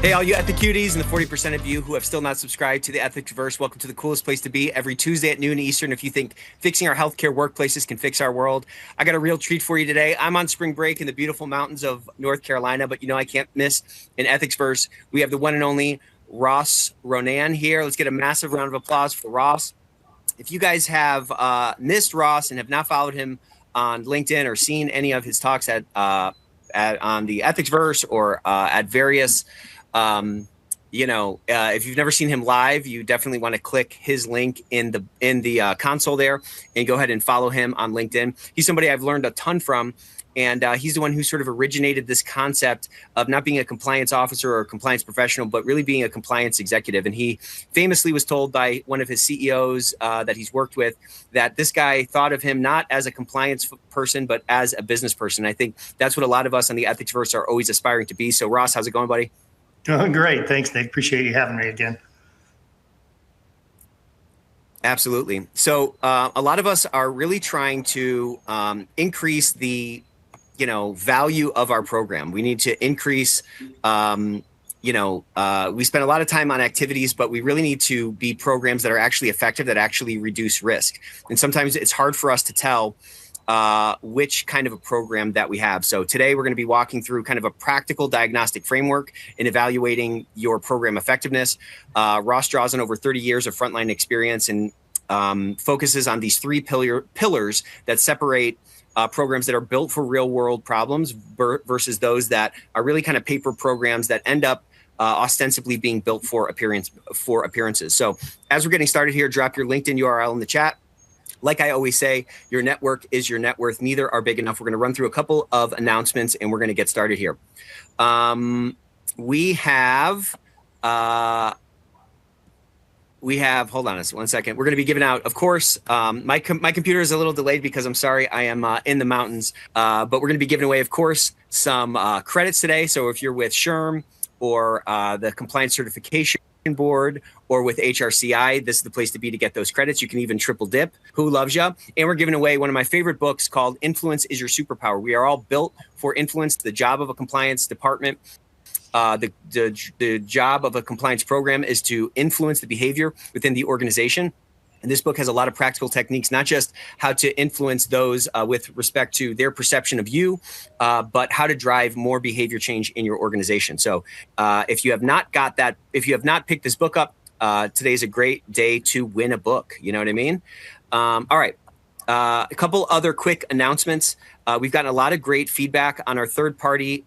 Hey, all you Ethicuties and the 40% of you who have still not subscribed to the Ethicsverse, welcome to the coolest place to be every Tuesday at noon Eastern. If you think fixing our healthcare workplaces can fix our world, I got a real treat for you today. I'm on spring break in the beautiful mountains of North Carolina, but you know I can't miss an Ethicsverse. We have the one and only Ross Ronan here. Let's get a massive round of applause for Ross. If you guys have missed Ross and have not followed him on LinkedIn or seen any of his talks on the Ethicsverse or at various if you've never seen him live, you definitely want to click his link in the console there and go ahead and follow him on LinkedIn. He's somebody I've learned a ton from, and he's the one who sort of originated this concept of not being a compliance officer or a compliance professional, but really being a compliance executive. And he famously was told by one of his CEOs that he's worked with that this guy thought of him not as a compliance person, but as a business person. I think that's what a lot of us on the Ethicsverse are always aspiring to be. So Ross, how's it going, buddy? Oh, great. Thanks, Nick. Appreciate you having me again. Absolutely. So a lot of us are really trying to increase the, value of our program. We need to increase, we spend a lot of time on activities, but we really need to be programs that are actually effective, that actually reduce risk. And sometimes it's hard for us to tell which kind of a program that we have. So today we're going to be walking through kind of a practical diagnostic framework in evaluating your program effectiveness. Ross draws on over 30 years of frontline experience and focuses on these three pillars that separate programs that are built for real world problems versus those that are really kind of paper programs that end up ostensibly being built for appearances. So as we're getting started here, drop your LinkedIn URL in the chat. Like I always say, your network is your net worth. Neither are big enough. We're going to run through a couple of announcements and we're going to get started here. We have, hold on one second. We're going to be giving out, of course, my computer is a little delayed because I'm sorry, I am in the mountains, but we're going to be giving away, of course, some credits today. So if you're with SHRM or the Compliance Certification Board or with HRCI, this is the place to be to get those credits. You can even triple dip. Who loves ya? And we're giving away one of my favorite books called Influence is Your Superpower. We are all built for influence. The job of a compliance department, the job of a compliance program is to influence the behavior within the organization. And this book has a lot of practical techniques, not just how to influence those with respect to their perception of you, but how to drive more behavior change in your organization. So if you have not picked this book up, today's a great day to win a book. You know what I mean? All right. A couple other quick announcements. We've gotten a lot of great feedback on our third-party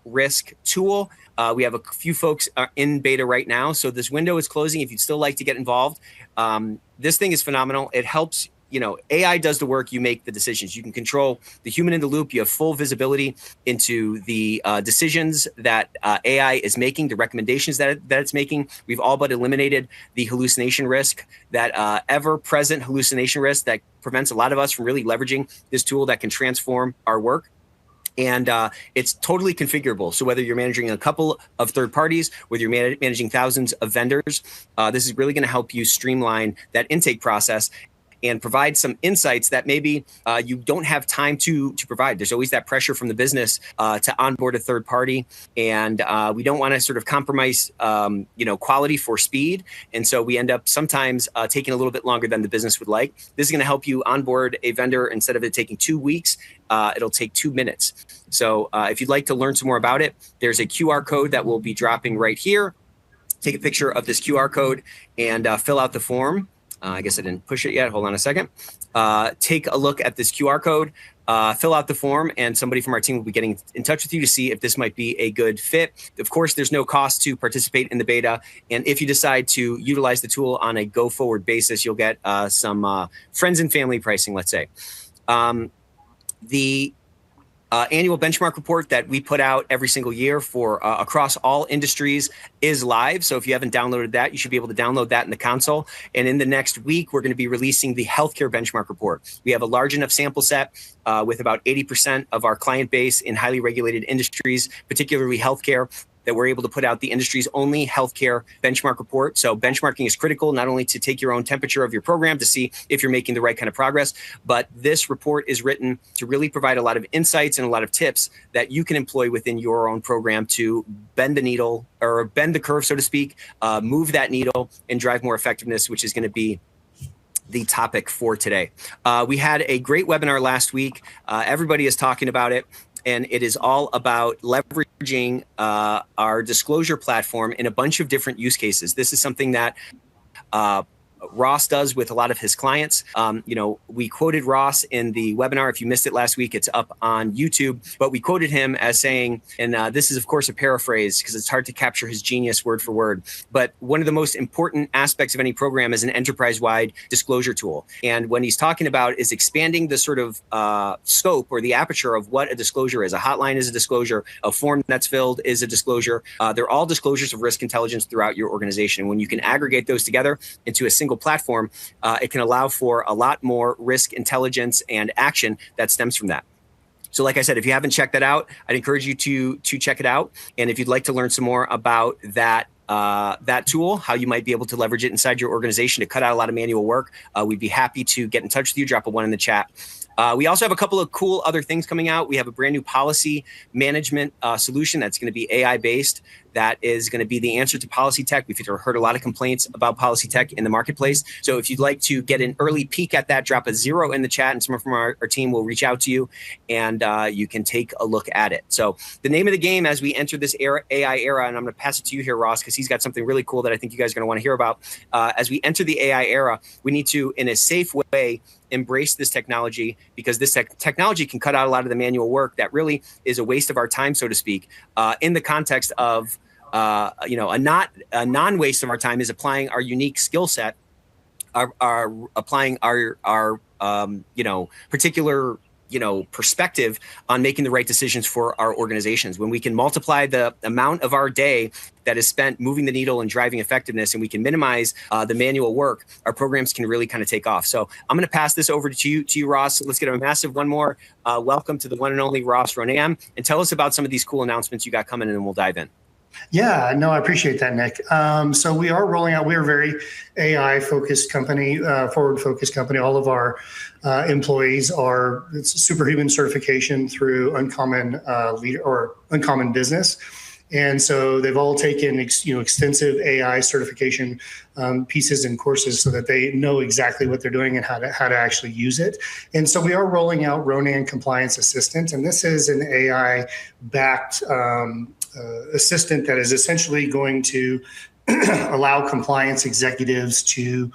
risk tool. We have a few folks in beta right now. So this window is closing. If you'd still like to get involved, this thing is phenomenal. It helps, AI does the work, you make the decisions. You can control the human in the loop. You have full visibility into the decisions that AI is making, the recommendations that it's making. We've all but eliminated the hallucination risk, that ever-present hallucination risk that prevents a lot of us from really leveraging this tool that can transform our work. And it's totally configurable. So whether you're managing a couple of third parties, whether you're managing thousands of vendors, this is really going to help you streamline that intake process and provide some insights that maybe you don't have time to provide. There's always that pressure from the business to onboard a third party, and we don't want to sort of compromise, quality for speed. And so we end up sometimes taking a little bit longer than the business would like. This is going to help you onboard a vendor. Instead of it taking 2 weeks, it'll take 2 minutes. So if you'd like to learn some more about it, there's a QR code that will be dropping right here. Take a picture of this QR code and fill out the form. I guess I didn't push it yet. Hold on a second. Take a look at this QR code, fill out the form, and somebody from our team will be getting in touch with you to see if this might be a good fit. Of course, there's no cost to participate in the beta. And if you decide to utilize the tool on a go-forward basis, you'll get some friends and family pricing, let's say. The annual benchmark report that we put out every single year for across all industries is live. So if you haven't downloaded that, you should be able to download that in the console. And in the next week, we're going to be releasing the healthcare benchmark report. We have a large enough sample set with about 80% of our client base in highly regulated industries, particularly healthcare, that we're able to put out the industry's only healthcare benchmark report. So benchmarking is critical, not only to take your own temperature of your program to see if you're making the right kind of progress, but this report is written to really provide a lot of insights and a lot of tips that you can employ within your own program to bend the needle, or bend the curve, so to speak, move that needle and drive more effectiveness, which is going to be the topic for today. We had a great webinar last week. Everybody is talking about it, and it is all about leveraging our disclosure platform in a bunch of different use cases. This is something that Ross does with a lot of his clients. We quoted Ross in the webinar. If you missed it last week, it's up on YouTube. But we quoted him as saying, and this is, of course, a paraphrase because it's hard to capture his genius word for word, but one of the most important aspects of any program is an enterprise-wide disclosure tool. And when he's talking about is expanding the sort of scope or the aperture of what a disclosure is. A hotline is a disclosure. A form that's filled is a disclosure. They're all disclosures of risk intelligence throughout your organization. When you can aggregate those together into a single platform, it can allow for a lot more risk intelligence and action that stems from that. So like I said, if you haven't checked that out, I'd encourage you to check it out. And if you'd like to learn some more about that tool, how you might be able to leverage it inside your organization to cut out a lot of manual work, we'd be happy to get in touch with you. Drop a 1 in the chat. We also have a couple of cool other things coming out. We have a brand new policy management solution that's going to be AI-based. That is going to be the answer to policy tech. We've heard a lot of complaints about policy tech in the marketplace. So if you'd like to get an early peek at that, drop a 0 in the chat, and someone from our team will reach out to you, and you can take a look at it. So the name of the game as we enter this AI era, and I'm going to pass it to you here, Ross, because he's got something really cool that I think you guys are going to want to hear about. As we enter the AI era, we need to, in a safe way, embrace this technology, because this technology can cut out a lot of the manual work that really is a waste of our time, so to speak. In the context of a non-waste of our time is applying our unique skill set, applying our particular perspective on making the right decisions for our organizations. When we can multiply the amount of our day that is spent moving the needle and driving effectiveness, and we can minimize the manual work, our programs can really kind of take off. So I'm going to pass this over to you, Ross. Let's get a massive one more. Welcome to the one and only Ross Ronan, and tell us about some of these cool announcements you got coming, and then we'll dive in. Yeah, no, I appreciate that, Nick. So we are rolling out, we're a very AI-focused company, forward-focused company. All of our employees are superhuman certification through Uncommon Uncommon Business. And so they've all taken extensive AI certification pieces and courses so that they know exactly what they're doing and how to actually use it. And so we are rolling out Ronan Compliance Assistant, and this is an AI-backed assistant that is essentially going to allow compliance executives to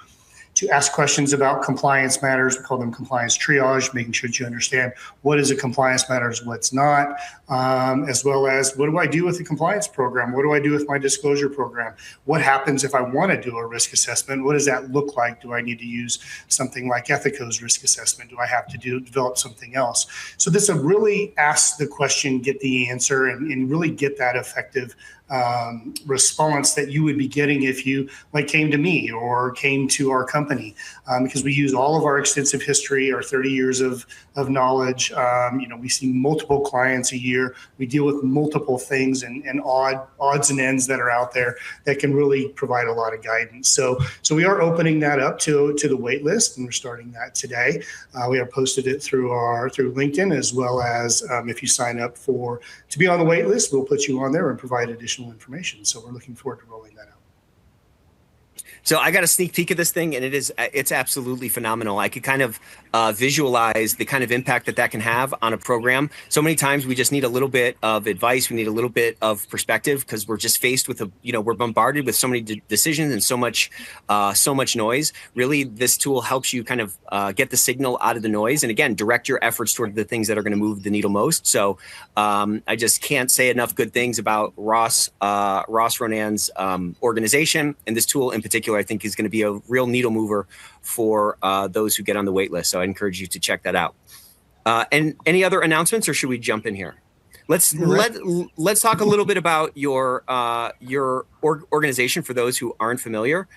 ask questions about compliance matters. We call them compliance triage, making sure that you understand what is a compliance matter, what's not, as well as what do I do with the compliance program? What do I do with my disclosure program? What happens if I want to do a risk assessment? What does that look like? Do I need to use something like Ethico's risk assessment? Do I have to develop something else? So this will really ask the question, get the answer, and really get that effective response that you would be getting if you came to me or came to our company, because we use all of our extensive history, our 30 years of knowledge. We see multiple clients a year. We deal with multiple things and odds and ends that are out there that can really provide a lot of guidance. So we are opening that up to the wait list, and we're starting that today. We have posted it through LinkedIn, as well as if you sign up to be on the wait list, we'll put you on there and provide additional information. So we're looking forward to rolling that out. So I got a sneak peek of this thing, and it's absolutely phenomenal. I could kind of visualize the kind of impact that can have on a program. So many times we just need a little bit of advice. We need a little bit of perspective, because we're just faced with we're bombarded with so many decisions and so much noise. Really, this tool helps you kind of get the signal out of the noise, and again, direct your efforts toward the things that are going to move the needle most. So I just can't say enough good things about Ross Ronan's organization, and this tool in particular, I think, is going to be a real needle mover for those who get on the wait list. So I encourage you to check that out. And any other announcements, or should we jump in here? Let's talk a little bit about your organization for those who aren't familiar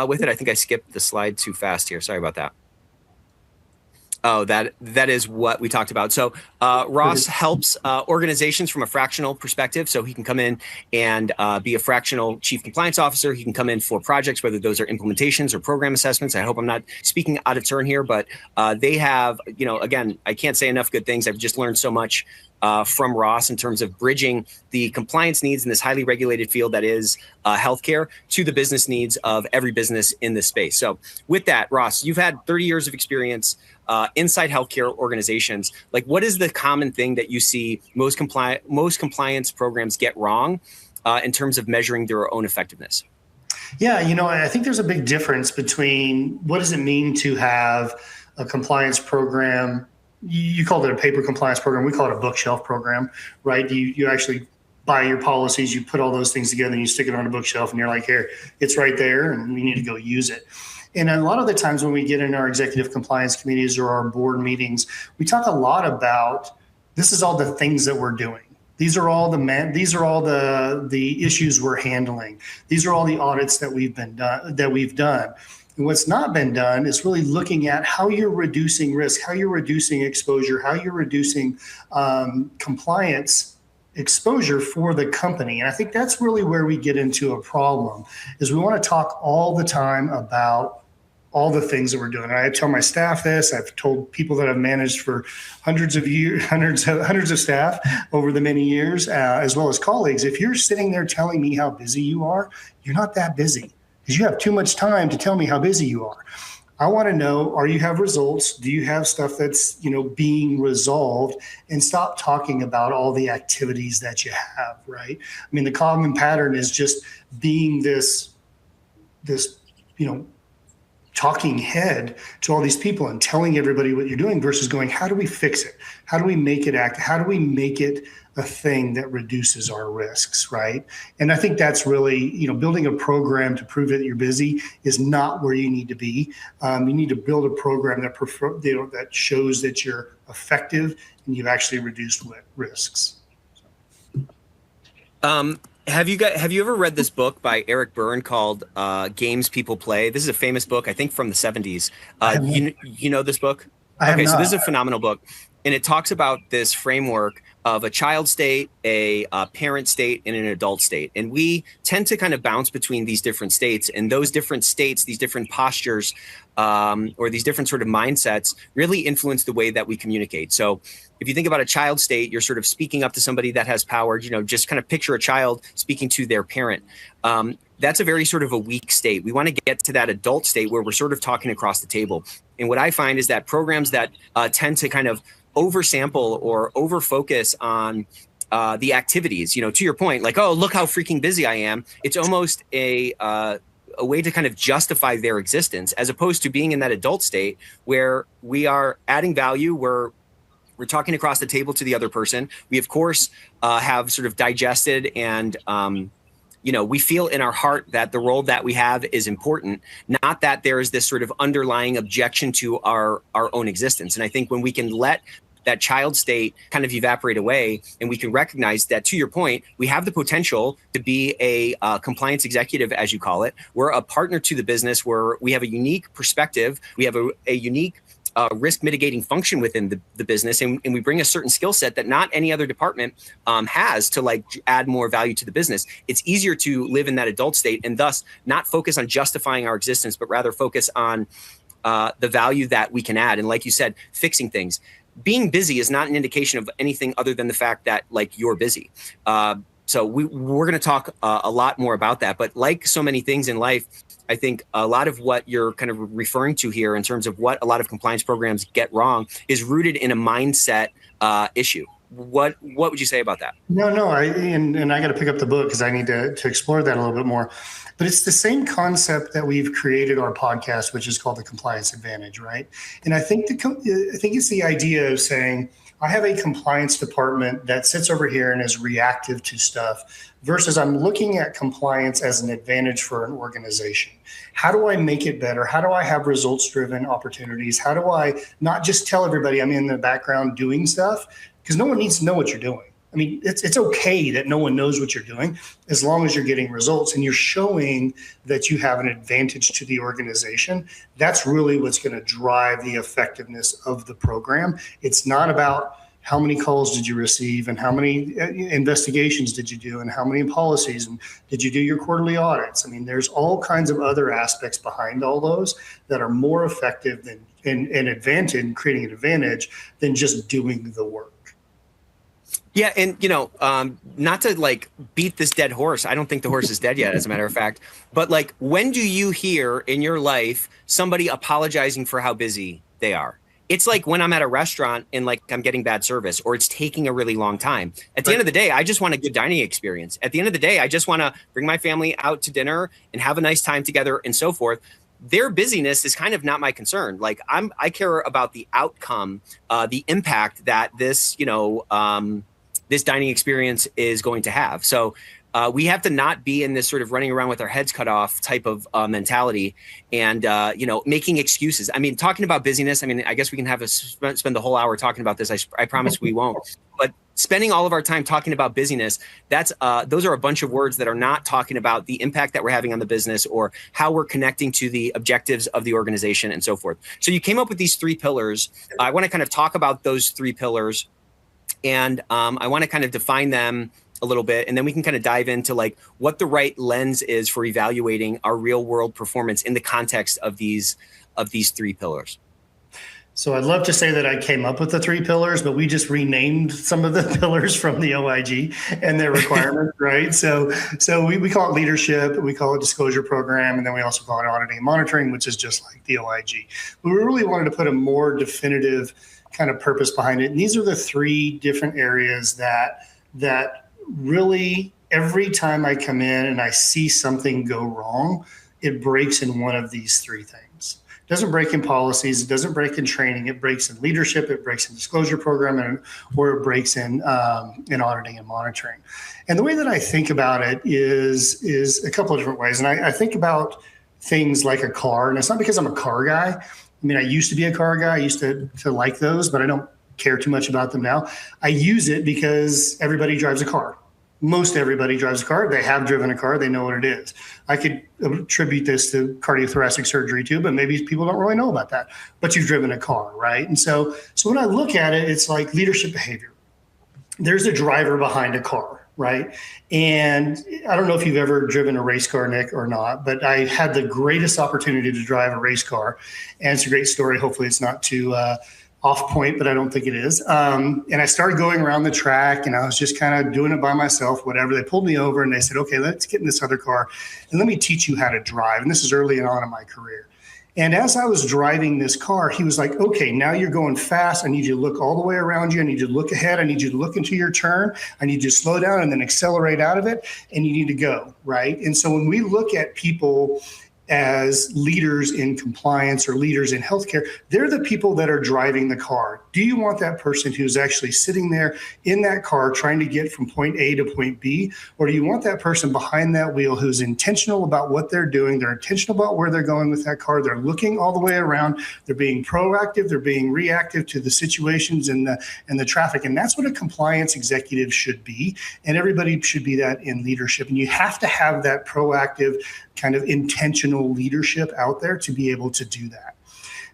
with it. I think I skipped the slide too fast here. Sorry about that. Oh, that is what we talked about. So Ross helps organizations from a fractional perspective. So he can come in and be a fractional chief compliance officer. He can come in for projects, whether those are implementations or program assessments. I hope I'm not speaking out of turn here, but they have, again, I can't say enough good things. I've just learned so much from Ross in terms of bridging the compliance needs in this highly regulated field that is healthcare to the business needs of every business in this space. So with that, Ross, you've had 30 years of experience inside healthcare organizations. Like, what is the common thing that you see most compliance programs get wrong in terms of measuring their own effectiveness? Yeah, I think there's a big difference between what does it mean to have a compliance program. You called it a paper compliance program. We call it a bookshelf program, right? You actually buy your policies, you put all those things together, and you stick it on a bookshelf, and you're like, here, it's right there, and we need to go use it. And a lot of the times when we get in our executive compliance committees or our board meetings, we talk a lot about this is all the things that we're doing. These are all the issues we're handling. These are all the audits that we've done. And what's not been done is really looking at how you're reducing risk, how you're reducing exposure, how you're reducing compliance exposure for the company. And I think that's really where we get into a problem, is we want to talk all the time about all the things that we're doing. And I tell my staff this. I've told people that I've managed for hundreds of staff over the many years, as well as colleagues. If you're sitting there telling me how busy you are, you're not that busy, because you have too much time to tell me how busy you are. I want to know, you have results? Do you have stuff that's, being resolved? And stop talking about all the activities that you have, right? I mean, the common pattern is just being this, talking head to all these people and telling everybody what you're doing versus going, how do we fix it? How do we make it act? How do we make it a thing that reduces our risks, right? And I think that's really, building a program to prove that you're busy is not where you need to be. You need to build a program that shows that you're effective and you've actually reduced risks. Have you ever read this book by Eric Byrne called Games People Play? This is a famous book, I think from the 70s. You know this book? Okay, so this is a phenomenal book. And it talks about this framework of a child state, a parent state, and an adult state. And we tend to kind of bounce between these different states. And those different states, these different postures, or these different sort of mindsets really influence the way that we communicate. So if you think about a child state, you're sort of speaking up to somebody that has power. Just kind of picture a child speaking to their parent. That's a very sort of a weak state. We want to get to that adult state where we're sort of talking across the table. And what I find is that programs that tend to kind of oversample or overfocus on the activities, to your point, like, oh, look how freaking busy I am. It's almost a way to kind of justify their existence, as opposed to being in that adult state where we are adding value, we're talking across the table to the other person. We, of course, have sort of digested and we feel in our heart that the role that we have is important, not that there is this sort of underlying objection to our own existence. And I think when we can let that child state kind of evaporate away, and we can recognize that, to your point, we have the potential to be a compliance executive, as you call it. We're a partner to the business where we have a unique perspective. We have a unique risk mitigating function within the business, and we bring a certain skill set that not any other department has to add more value to the business. It's easier to live in that adult state and thus not focus on justifying our existence, but rather focus on the value that we can add. And like you said, fixing things. Being busy is not an indication of anything other than the fact that you're busy. So we're going to talk a lot more about that. But like so many things in life, I think a lot of what you're kind of referring to here in terms of what a lot of compliance programs get wrong is rooted in a mindset issue. What would you say about that? No, and I got to pick up the book because I need to explore that a little bit more. But it's the same concept that we've created our podcast, which is called the Compliance Advantage, right? And I think it's the idea of saying, I have a compliance department that sits over here and is reactive to stuff versus I'm looking at compliance as an advantage for an organization. How do I make it better? How do I have results-driven opportunities? How do I not just tell everybody I'm in the background doing stuff? Because no one needs to know what you're doing. I mean, it's okay that no one knows what you're doing as long as you're getting results and you're showing that you have an advantage to the organization. That's really what's going to drive the effectiveness of the program. It's not about how many calls did you receive and how many investigations did you do and how many policies and did you do your quarterly audits. I mean, there's all kinds of other aspects behind all those that are more effective than and creating an advantage than just doing the work. Yeah, and not to like beat this dead horse. I don't think the horse is dead yet, as a matter of fact. But like, when do you hear in your life somebody apologizing for how busy they are? It's like when I'm at a restaurant and like I'm getting bad service or it's taking a really long time. At the end of the day, I just want a good dining experience. At the end of the day, I just want to bring my family out to dinner and have a nice time together and so forth. Their busyness is kind of not my concern. Like I care about the outcome, the impact that this, this dining experience is going to have. So we have to not be in this sort of running around with our heads cut off type of mentality and, making excuses. I mean, talking about busyness, I mean, I guess we can have spend the whole hour talking about this. I promise we won't. But spending all of our time talking about busyness, those are a bunch of words that are not talking about the impact that we're having on the business or how we're connecting to the objectives of the organization and so forth. So you came up with these 3 pillars. I want to kind of talk about those 3 pillars. And I want to kind of define them a little bit, and then we can kind of dive into like what the right lens is for evaluating our real world performance in the context of these 3 pillars. So I'd love to say that I came up with the 3 pillars, but we just renamed some of the pillars from the OIG and their requirements, right? So we call it leadership, we call it disclosure program, and then we also call it auditing and monitoring, which is just like the OIG. But we really wanted to put a more definitive kind of purpose behind it. And these are the 3 different areas that really every time I come in and I see something go wrong, it breaks in one of these 3 things. It doesn't break in policies, it doesn't break in training, it breaks in leadership, it breaks in disclosure program, or it breaks in auditing and monitoring. And the way that I think about it is a couple of different ways. And I think about things like a car, and it's not because I'm a car guy. I mean, I used to be a car guy. I used to like those, but I don't care too much about them now. I use it because everybody drives a car. Most everybody drives a car. They have driven a car. They know what it is. I could attribute this to cardiothoracic surgery too, but maybe people don't really know about that. But you've driven a car, right? And so when I look at it, it's like leadership behavior. There's a driver behind a car, right? And I don't know if you've ever driven a race car, Nick, or not, but I had the greatest opportunity to drive a race car. And it's a great story. Hopefully it's not too off point, but I don't think it is. And I started going around the track and I was just kind of doing it by myself, whatever. They pulled me over and they said, okay, let's get in this other car and let me teach you how to drive. And this is early on in my career. And as I was driving this car, he was like, okay, now you're going fast. I need you to look all the way around you. I need you to look ahead. I need you to look into your turn. I need you to slow down and then accelerate out of it. And you need to go, right? And so when we look at people as leaders in compliance or leaders in healthcare, they're the people that are driving the car. Do you want that person who's actually sitting there in that car trying to get from point A to point B? Or do you want that person behind that wheel who's intentional about what they're doing? They're intentional about where they're going with that car. They're looking all the way around. They're being proactive. They're being reactive to the situations and the traffic. And that's what a compliance executive should be. And everybody should be that in leadership. And you have to have that proactive kind of intentional leadership out there to be able to do that.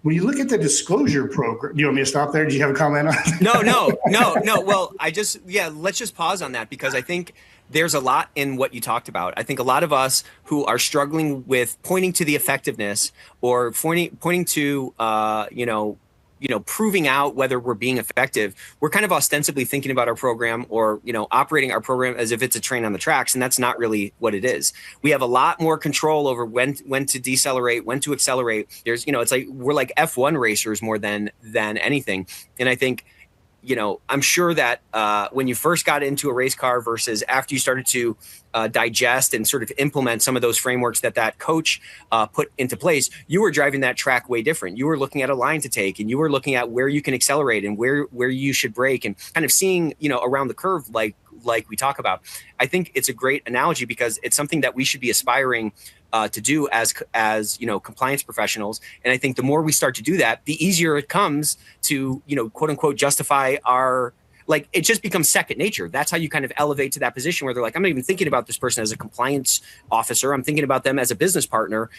When you look at the disclosure program, do you want me to stop there? Do you have a comment on that? No. Well, let's just pause on that because I think there's a lot in what you talked about. I think a lot of us who are struggling with pointing to the effectiveness or pointing to, proving out whether we're being effective, we're kind of ostensibly thinking about our program or, operating our program as if it's a train on the tracks. And that's not really what it is. We have a lot more control over when to decelerate, when to accelerate. There's, it's like, we're like F1 racers more than anything. And I think, I'm sure that when you first got into a race car versus after you started to digest and sort of implement some of those frameworks that coach put into place, you were driving that track way different. You were looking at a line to take and you were looking at where you can accelerate and where you should brake and kind of seeing, around the curve like we talk about. I think it's a great analogy because it's something that we should be aspiring to do as compliance professionals. And I think the more we start to do that, the easier it comes to, quote unquote, justify our like it just becomes second nature. That's how you kind of elevate to that position where they're like, I'm not even thinking about this person as a compliance officer. I'm thinking about them as a business partner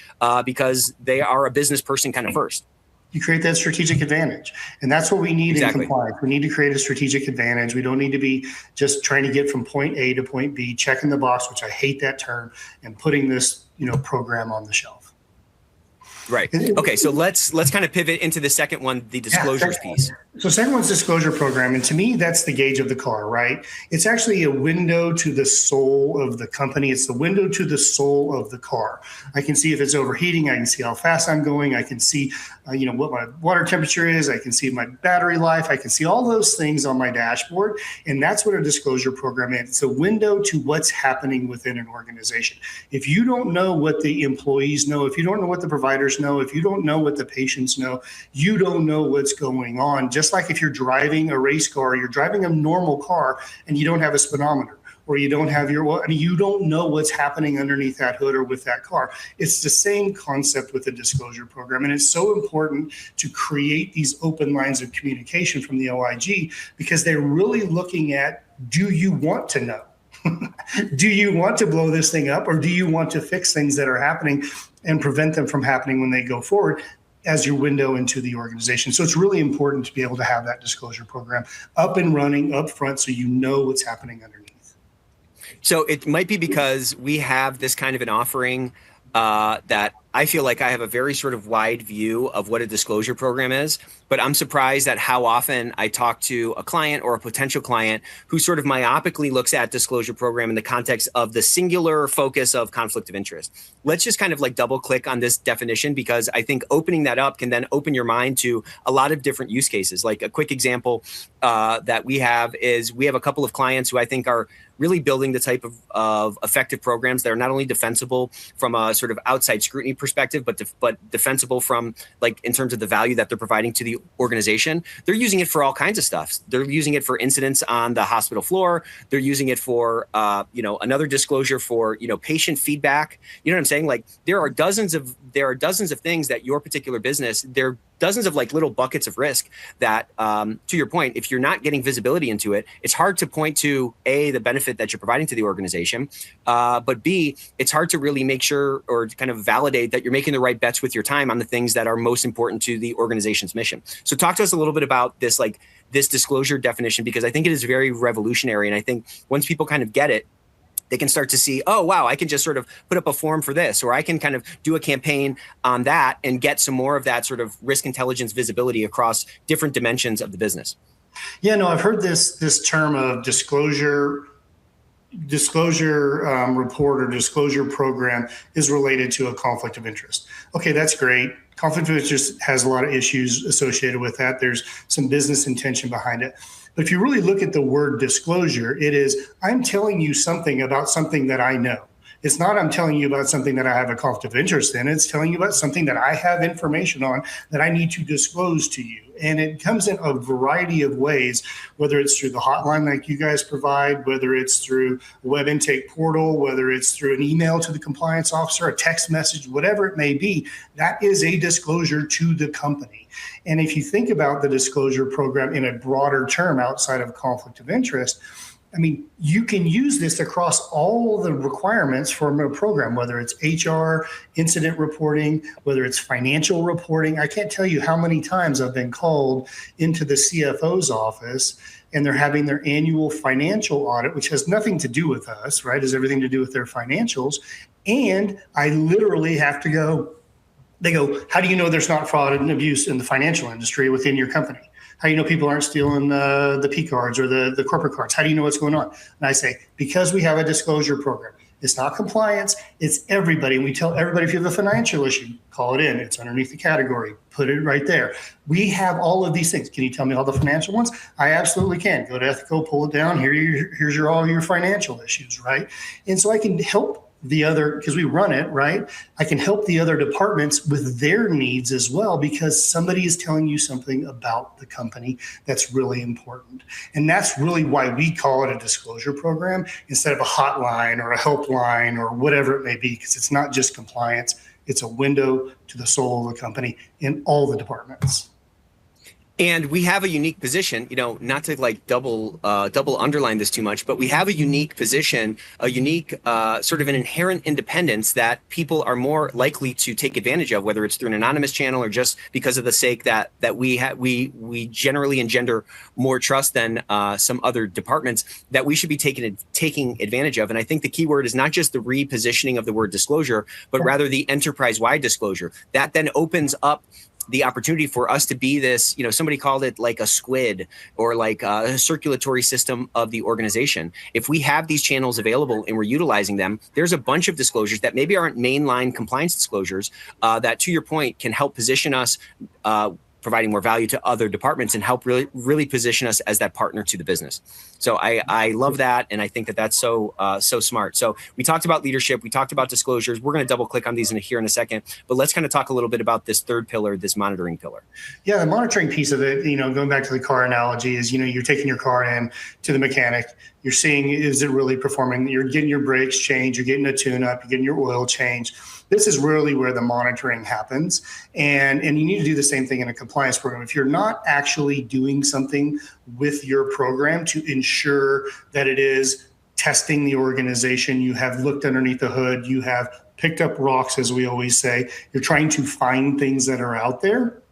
because they are a business person kind of first. You create that strategic advantage. And that's what we need in compliance. We need to create a strategic advantage. We don't need to be just trying to get from point A to point B, checking the box, which I hate that term, and putting this, program on the shelf. Right. Okay. So let's kind of pivot into the second one, the disclosures piece. So second one's disclosure program. And to me, that's the gauge of the car, right? It's actually a window to the soul of the company. It's the window to the soul of the car. I can see if it's overheating. I can see how fast I'm going. I can see, what my water temperature is. I can see my battery life. I can see all those things on my dashboard. And that's what a disclosure program is. It's a window to what's happening within an organization. If you don't know what the employees know, if you don't know what the providers know, if you don't know what the patients know, you don't know what's going on. Just like if you're driving a race car, you're driving a normal car and you don't have a speedometer, or you don't have you don't know what's happening underneath that hood or with that car. It's the same concept with the disclosure program. And it's so important to create these open lines of communication from the OIG because they're really looking at, do you want to know? Do you want to blow this thing up, or do you want to fix things that are happening and prevent them from happening when they go forward as your window into the organization? So it's really important to be able to have that disclosure program up and running up front so you know what's happening underneath. So it might be because we have this kind of an offering that I feel like I have a very sort of wide view of what a disclosure program is, but I'm surprised at how often I talk to a client or a potential client who sort of myopically looks at disclosure program in the context of the singular focus of conflict of interest. Let's just kind of like double click on this definition, because I think opening that up can then open your mind to a lot of different use cases. Like a quick example that we have is we have a couple of clients who I think are really building the type of effective programs that are not only defensible from a sort of outside scrutiny perspective, but defensible from like in terms of the value that they're providing to the organization. They're using it for all kinds of stuff. They're using it for incidents on the hospital floor. They're using it for another disclosure for patient feedback. You know what I'm saying? Like there are dozens of things that your particular business, there are dozens of like little buckets of risk that, to your point, if you're not getting visibility into it, it's hard to point to A, the benefit that you're providing to the organization, but B, it's hard to really make sure or to kind of validate that you're making the right bets with your time on the things that are most important to the organization's mission. So talk to us a little bit about this, like this disclosure definition, because I think it is very revolutionary. And I think once people kind of get it, they can start to see, oh, wow, I can just sort of put up a form for this, or I can kind of do a campaign on that and get some more of that sort of risk intelligence visibility across different dimensions of the business. Yeah, no, I've heard this term of disclosure report or disclosure program is related to a conflict of interest. Okay, that's great. Conflict of interest has a lot of issues associated with that. There's some business intention behind it. But if you really look at the word disclosure, it is, I'm telling you something about something that I know. It's not I'm telling you about something that I have a conflict of interest in. It's telling you about something that I have information on that I need to disclose to you. And it comes in a variety of ways, whether it's through the hotline like you guys provide, whether it's through a web intake portal, whether it's through an email to the compliance officer, a text message, whatever it may be, that is a disclosure to the company. And if you think about the disclosure program in a broader term outside of conflict of interest, I mean, you can use this across all the requirements from a program, whether it's HR, incident reporting, whether it's financial reporting. I can't tell you how many times I've been called into the CFO's office and they're having their annual financial audit, which has nothing to do with us, right? It has everything to do with their financials. And I literally have to go, they go, how do you know there's not fraud and abuse in the financial industry within your company? How do you know people aren't stealing the P cards or the corporate cards? How do you know what's going on? And I say, because we have a disclosure program. It's not compliance, it's everybody. And we tell everybody, if you have a financial issue, call it in. It's underneath the category. Put it right there. We have all of these things. Can you tell me all the financial ones? I absolutely can. Go to Ethico, pull it down. Here's all your financial issues, right? And so I can help the other, because we run it, right? I can help the other departments with their needs as well, because somebody is telling you something about the company that's really important. And that's really why we call it a disclosure program instead of a hotline or a helpline or whatever it may be, because it's not just compliance. It's a window to the soul of the company in all the departments. And we have a unique position, not to like double underline this too much, but we have a unique position, a unique sort of an inherent independence that people are more likely to take advantage of, whether it's through an anonymous channel or just because of the sake that we generally engender more trust than some other departments that we should be taking advantage of. And I think the key word is not just the repositioning of the word disclosure, but rather the enterprise-wide disclosure. That then opens up the opportunity for us to be this, somebody called it like a squid or like a circulatory system of the organization. If we have these channels available and we're utilizing them, there's a bunch of disclosures that maybe aren't mainline compliance disclosures that, to your point, can help position us providing more value to other departments and help really position us as that partner to the business. So I love that. And I think that that's so smart. So we talked about leadership. We talked about disclosures. We're going to double click on these here in a second, but let's kind of talk a little bit about this third pillar, this monitoring pillar. Yeah, the monitoring piece of it, going back to the car analogy is, you're taking your car in to the mechanic. You're seeing, is it really performing? You're getting your brakes changed. You're getting a tune-up. You're getting your oil changed. This is really where the monitoring happens. And you need to do the same thing in a compliance program. If you're not actually doing something with your program to ensure that it is testing the organization, you have looked underneath the hood, you have picked up rocks, as we always say, you're trying to find things that are out there,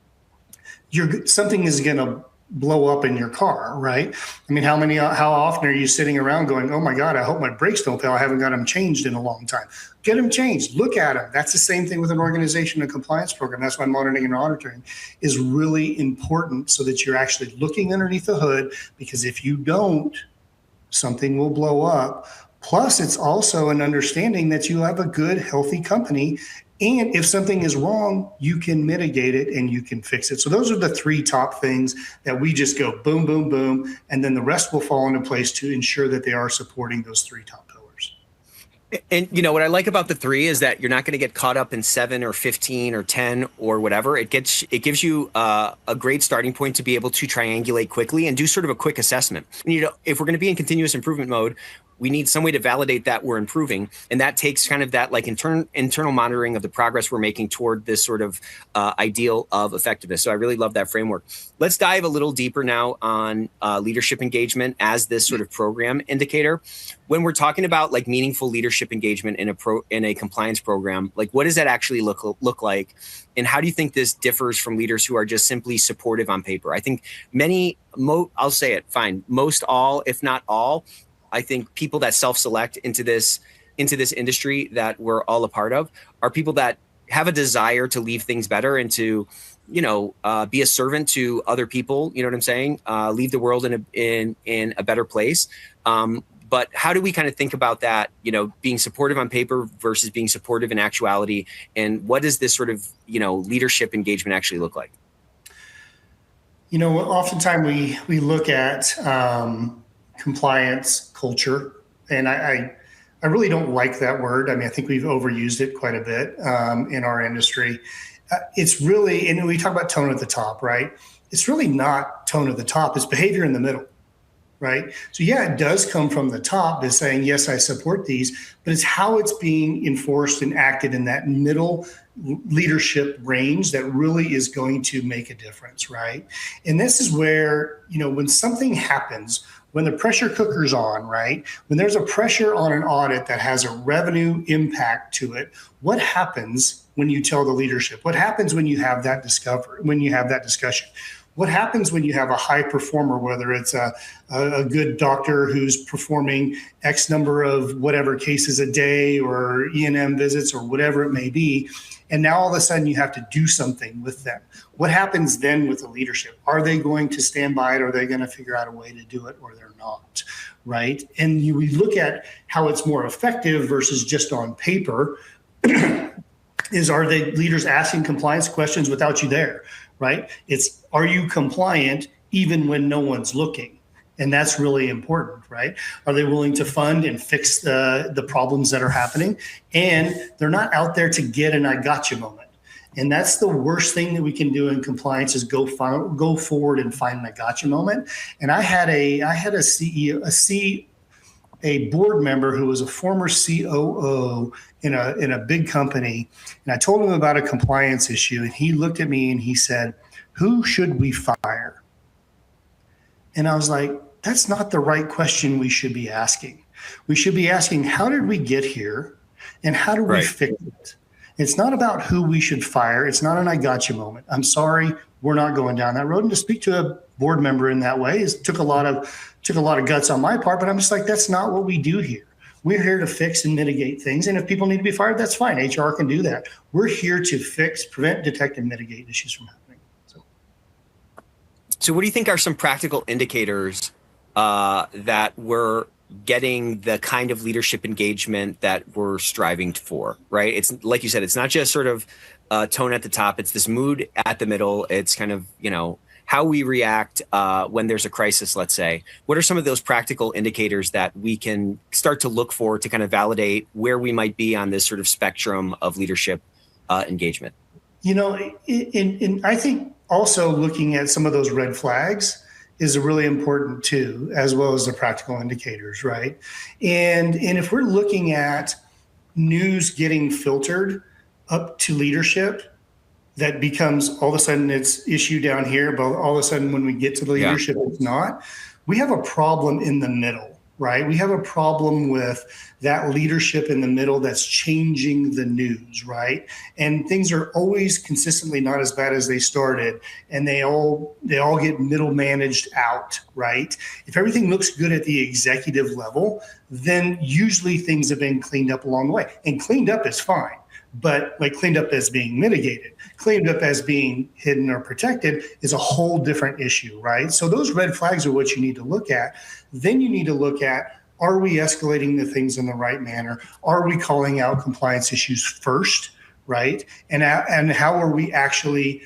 something is going to blow up in your car, right? I mean, how often are you sitting around going, oh my God, I hope my brakes don't fail. I haven't got them changed in a long time. Get them changed. Look at them. That's the same thing with an organization, a compliance program. That's why monitoring and auditing is really important, so that you're actually looking underneath the hood, because if you don't, something will blow up. Plus, it's also an understanding that you have a good, healthy company. And if something is wrong, you can mitigate it and you can fix it. So those are the three top things that we just go boom, boom, boom. And then the rest will fall into place to ensure that they are supporting those three top pillars. And what I like about the three is that you're not going to get caught up in 7 or 15 or 10 or whatever. It gives you a great starting point to be able to triangulate quickly and do sort of a quick assessment. And, if we're going to be in continuous improvement mode, we need some way to validate that we're improving. And that takes kind of that like internal monitoring of the progress we're making toward this sort of ideal of effectiveness. So I really love that framework. Let's dive a little deeper now on leadership engagement as this sort of program indicator. When we're talking about like meaningful leadership engagement in a compliance program, like what does that actually look like? And how do you think this differs from leaders who are just simply supportive on paper? I think I'll say it, fine. Most all, if not all, I think people that self-select into this industry that we're all a part of are people that have a desire to leave things better and to, be a servant to other people. You know what I'm saying? Leave the world in a better place. But how do we kind of think about that, being supportive on paper versus being supportive in actuality? And what does this sort of, leadership engagement actually look like? Oftentimes we look at compliance culture, and I really don't like that word. I mean, I think we've overused it quite a bit in our industry. It's really, and we talk about tone at the top, right? It's really not tone at the top. It's behavior in the middle, right? So yeah, it does come from the top as saying, yes, I support these, but it's how it's being enforced and acted in that middle leadership range that really is going to make a difference, right? And this is where, when something happens, when the pressure cooker's on, right? When there's a pressure on an audit that has a revenue impact to it, what happens when you tell the leadership? What happens when you have that discussion? What happens when you have a high performer, whether it's a good doctor who's performing X number of whatever cases a day or E&M visits or whatever it may be, and now all of a sudden you have to do something with them? What happens then with the leadership? Are they going to stand by it? Or are they going to figure out a way to do it, or they're not, right? And we look at how it's more effective versus just on paper. Are the leaders asking compliance questions without you there, right? Are you compliant even when no one's looking? And that's really important, right? Are they willing to fund and fix the problems that are happening? And they're not out there to get an I gotcha moment. And that's the worst thing that we can do in compliance is go forward and find an I gotcha moment. And I had a CEO, a board member who was a former COO in a big company. And I told him about a compliance issue. And he looked at me and he said, who should we fire? And I was like, that's not the right question we should be asking. We should be asking, how did we get here and how do we fix it? It's not about who we should fire. It's not an I got you moment. I'm sorry, we're not going down that road. And to speak to a board member in that way took a lot of guts on my part, but I'm just like, that's not what we do here. We're here to fix and mitigate things. And if people need to be fired, that's fine. HR can do that. We're here to fix, prevent, detect, and mitigate issues from happening. So what do you think are some practical indicators that we're getting the kind of leadership engagement that we're striving for, right? It's like you said, it's not just sort of tone at the top. It's this mood at the middle. It's kind of, how we react when there's a crisis, let's say. What are some of those practical indicators that we can start to look for to kind of validate where we might be on this sort of spectrum of leadership engagement? I think also looking at some of those red flags is really important too, as well as the practical indicators, right? And if we're looking at news getting filtered up to leadership, that becomes all of a sudden it's issue down here, but all of a sudden when we get to the leadership, it's not. We have a problem in the middle, right? We have a problem with that leadership in the middle that's changing the news, right? And things are always consistently not as bad as they started, and they all get middle managed out, right? If everything looks good at the executive level, then usually things have been cleaned up along the way. And cleaned up is fine, but like cleaned up as being mitigated, cleaned up as being hidden or protected is a whole different issue, right? So those red flags are what you need to look at. Then you need to look at, are we escalating the things in the right manner? Are we calling out compliance issues first, right? And how are we actually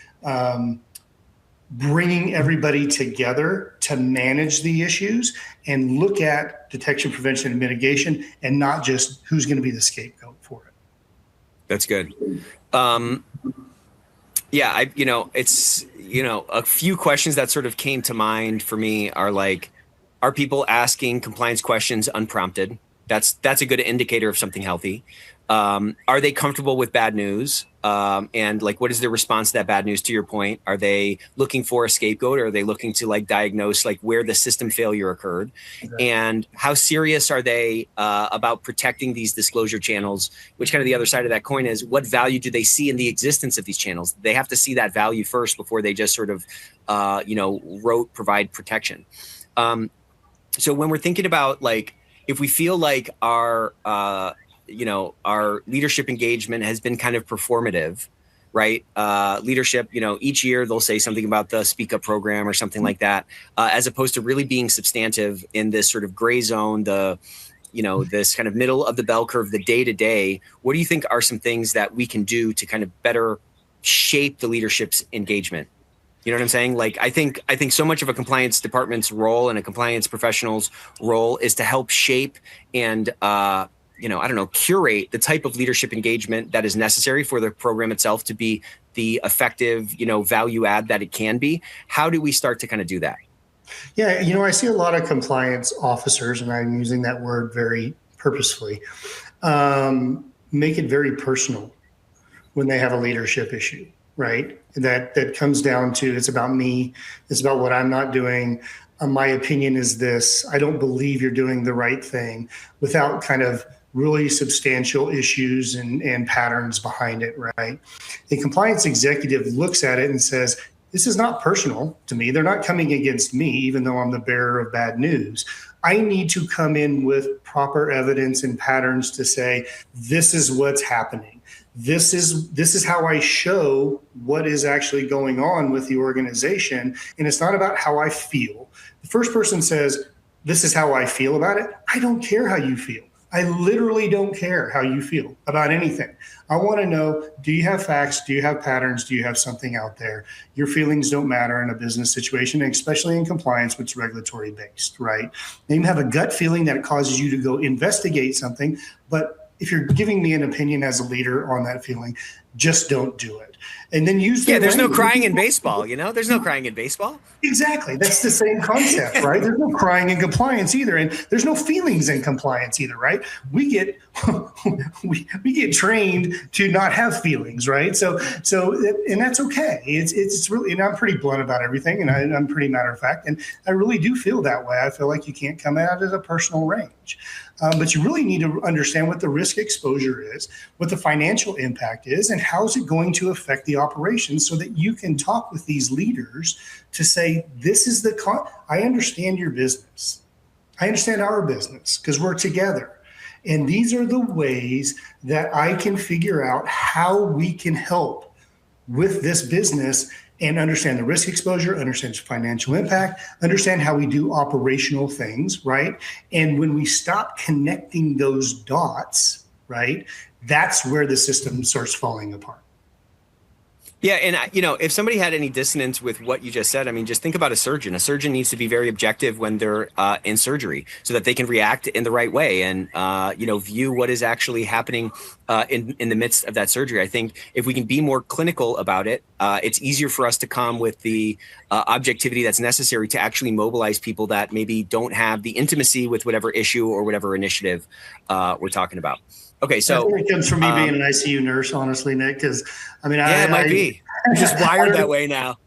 bringing everybody together to manage the issues and look at detection, prevention, and mitigation, and not just who's going to be the scapegoat for it. That's good. It's, a few questions that sort of came to mind for me are like, are people asking compliance questions unprompted? That's a good indicator of something healthy. Are they comfortable with bad news? And like, what is their response to that bad news? To your point, are they looking for a scapegoat, or are they looking to like diagnose like where the system failure occurred? Exactly. And how serious are they about protecting these disclosure channels? Which kind of the other side of that coin is, what value do they see in the existence of these channels? They have to see that value first before they just sort of, provide protection. So when we're thinking about like, if we feel like our leadership engagement has been kind of performative, right? Leadership, each year they'll say something about the Speak Up program or something like that, as opposed to really being substantive in this sort of gray zone, this kind of middle of the bell curve, the day to day. What do you think are some things that we can do to kind of better shape the leadership's engagement? You know what I'm saying? Like, I think so much of a compliance department's role and a compliance professional's role is to help shape and, curate the type of leadership engagement that is necessary for the program itself to be the effective, value add that it can be. How do we start to kind of do that? Yeah, I see a lot of compliance officers, and I'm using that word very purposefully, make it very personal when they have a leadership issue, right? That comes down to, it's about me, it's about what I'm not doing. My opinion is this. I don't believe you're doing the right thing, without kind of really substantial issues and patterns behind it, right? A compliance executive looks at it and says, this is not personal to me. They're not coming against me, even though I'm the bearer of bad news. I need to come in with proper evidence and patterns to say, this is what's happening. This is how I show what is actually going on with the organization. And it's not about how I feel. The first person says, this is how I feel about it. I don't care how you feel. I literally don't care how you feel about anything. I want to know, do you have facts? Do you have patterns? Do you have something out there? Your feelings don't matter in a business situation, especially in compliance, which is regulatory based, right? Now, you have a gut feeling that it causes you to go investigate something, but if you're giving me an opinion as a leader on that feeling, just don't do it. And then use Yeah, there's no crying in baseball, there's no crying in baseball. Exactly. That's the same concept, right? There's no crying in compliance either. And there's no feelings in compliance either, right? We get we get trained to not have feelings, right? So and that's okay. It's really, and I'm pretty blunt about everything, and I'm pretty matter of fact, and I really do feel that way. I feel like you can't come at it at a personal range. But you really need to understand what the risk exposure is, what the financial impact is, and how is it going to affect the operations, so that you can talk with these leaders to say, this is I understand your business. I understand our business because we're together. And these are the ways that I can figure out how we can help with this business and understand the risk exposure, understand financial impact, understand how we do operational things, right? And when we stop connecting those dots, right, that's where the system starts falling apart. Yeah. And, if somebody had any dissonance with what you just said, I mean, just think about a surgeon. A surgeon needs to be very objective when they're in surgery so that they can react in the right way and, view what is actually happening in the midst of that surgery. I think if we can be more clinical about it, it's easier for us to come with the objectivity that's necessary to actually mobilize people that maybe don't have the intimacy with whatever issue or whatever initiative we're talking about. Okay, so I think it comes from me being an ICU nurse, honestly, Nick. Because it might be. You're just wired that way now.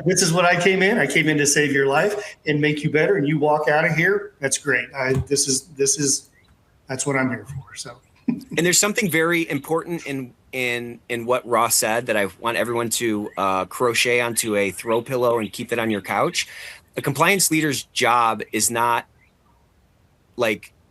This is what I came in. I came in to save your life and make you better. And you walk out of here. That's great. That's what I'm here for. So, and there's something very important in what Ross said that I want everyone to crochet onto a throw pillow and keep that on your couch. A compliance leader's job is not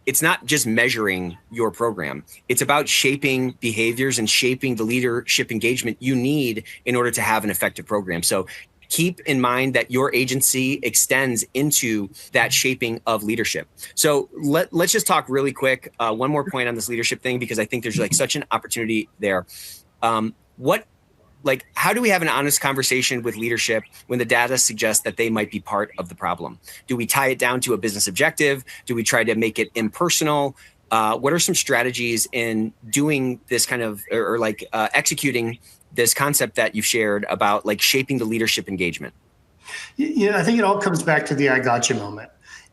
it's not just measuring your program. It's about shaping behaviors and shaping the leadership engagement you need in order to have an effective program. So keep in mind that your agency extends into that shaping of leadership. So let's just talk really quick. One more point on this leadership thing, because I think there's such an opportunity there. How do we have an honest conversation with leadership when the data suggests that they might be part of the problem? Do we tie it down to a business objective? Do we try to make it impersonal? What are some strategies in doing this kind of, executing this concept that you've shared about shaping the leadership engagement? I think it all comes back to the I gotcha moment.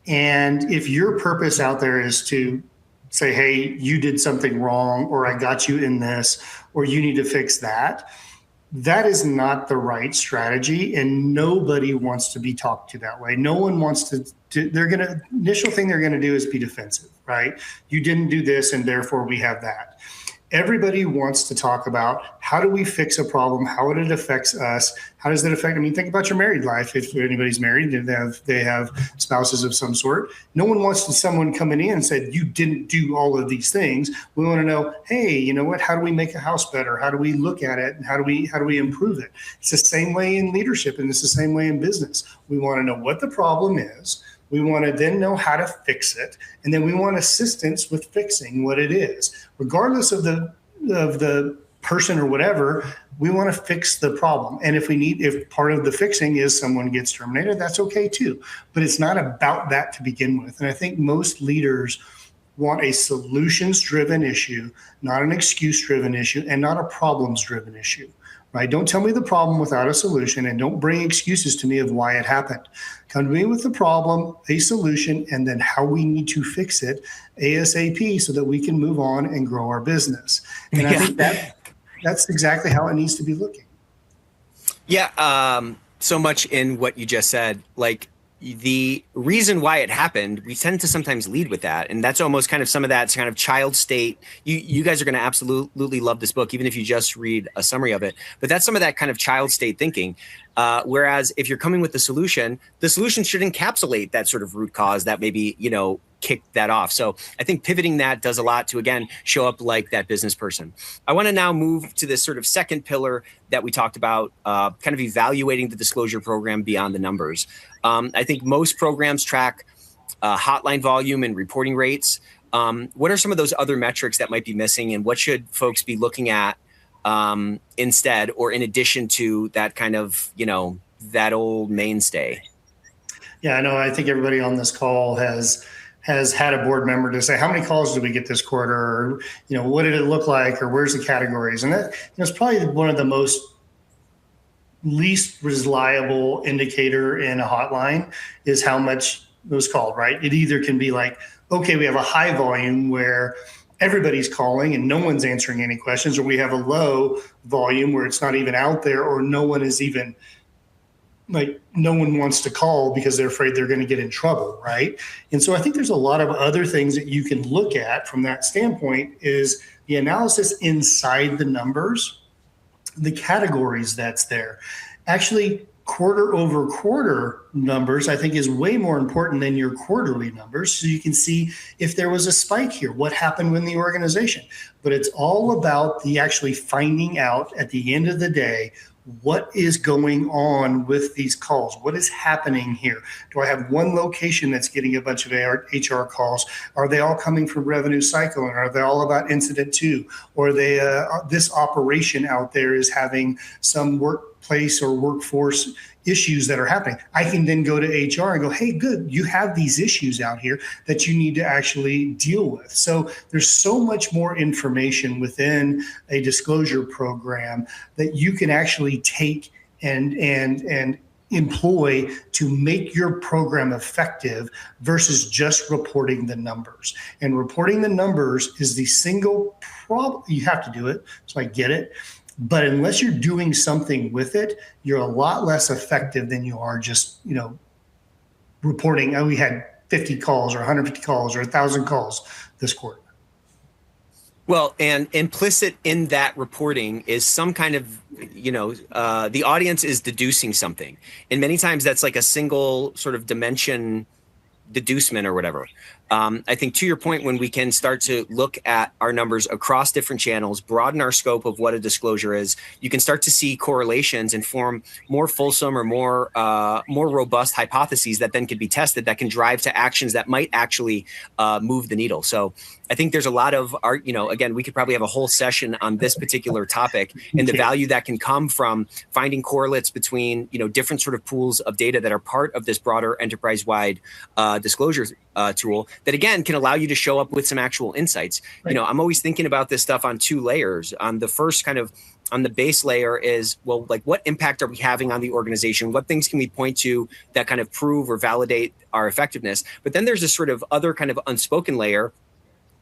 And if your purpose out there is to say, hey, you did something wrong, or I got you in this, or you need to fix that, that is not the right strategy, and nobody wants to be talked to that way. No one wants to initial thing they're going to do is be defensive, right? You didn't do this, and therefore we have that. Everybody wants to talk about, how do we fix a problem? How it affects us? How does that affect? I mean, think about your married life. If anybody's married, they have spouses of some sort. No one wants someone coming in and said, you didn't do all of these things. We want to know, hey, you know what? How do we make a house better? How do we look at it? And how do we improve it? It's the same way in leadership, and it's the same way in business. We want to know what the problem is. We want to then know how to fix it. And then we want assistance with fixing what it is. Regardless of the person or whatever, we want to fix the problem. And if part of the fixing is someone gets terminated, that's okay too. But it's not about that to begin with. And I think most leaders want a solutions-driven issue, not an excuse-driven issue, and not a problems-driven issue. Right? Don't tell me the problem without a solution, and don't bring excuses to me of why it happened. Come to me with the problem, a solution, and then how we need to fix it ASAP so that we can move on and grow our business. And I think that's exactly how it needs to be looking. Yeah. So much in what you just said, the reason why it happened, we tend to sometimes lead with that. And that's almost kind of some of that kind of child state. You guys are going to absolutely love this book, even if you just read a summary of it. But that's some of that kind of child state thinking. Whereas if you're coming with the solution should encapsulate that sort of root cause that maybe, kick that off. So I think pivoting that does a lot to, again, show up like that business person. I want to now move to this sort of second pillar that we talked about, kind of evaluating the disclosure program beyond the numbers. I think most programs track hotline volume and reporting rates. What are some of those other metrics that might be missing, and what should folks be looking at instead, or in addition to that kind of, that old mainstay? Yeah, I know. I think everybody on this call has has had a board member to say, how many calls did we get this quarter? Or, what did it look like? Or where's the categories? And that, it's probably one of the most least reliable indicator in a hotline is how much it was called, right? It either can be like, okay, we have a high volume where everybody's calling and no one's answering any questions, or we have a low volume where it's not even out there, or no one is even no one wants to call because they're afraid they're going to get in trouble, right? And so I think there's a lot of other things that you can look at from that standpoint is the analysis inside the numbers, the categories that's there. Actually, quarter over quarter numbers, I think, is way more important than your quarterly numbers. So you can see if there was a spike here, what happened in the organization. But it's all about the actually finding out at the end of the day, what is going on with these calls? What is happening here? Do I have one location that's getting a bunch of HR calls? Are they all coming from revenue cycle? And are they all about incident 2? Or this operation out there is having some workplace or workforce issues that are happening? I can then go to HR and go, hey, good, you have these issues out here that you need to actually deal with. So there's so much more information within a disclosure program that you can actually take and employ to make your program effective versus just reporting the numbers. And reporting the numbers is the single problem. You have to do it, so I get it. But unless you're doing something with it, you're a lot less effective than you are just, reporting, oh, we had 50 calls or 150 calls or 1,000 calls this quarter. Well, and implicit in that reporting is some kind of, the audience is deducing something. And many times that's like a single sort of dimension deducement or whatever. I think to your point, when we can start to look at our numbers across different channels, broaden our scope of what a disclosure is, you can start to see correlations and form more fulsome or more robust hypotheses that then could be tested that can drive to actions that might actually move the needle. So I think there's a lot of art, again, we could probably have a whole session on this particular topic and the value that can come from finding correlates between, different sort of pools of data that are part of this broader enterprise-wide disclosure tool that, again, can allow you to show up with some actual insights. Right. I'm always thinking about this stuff on 2 layers. On the first on the base layer is, well, like, what impact are we having on the organization? What things can we point to that kind of prove or validate our effectiveness? But then there's this sort of other kind of unspoken layer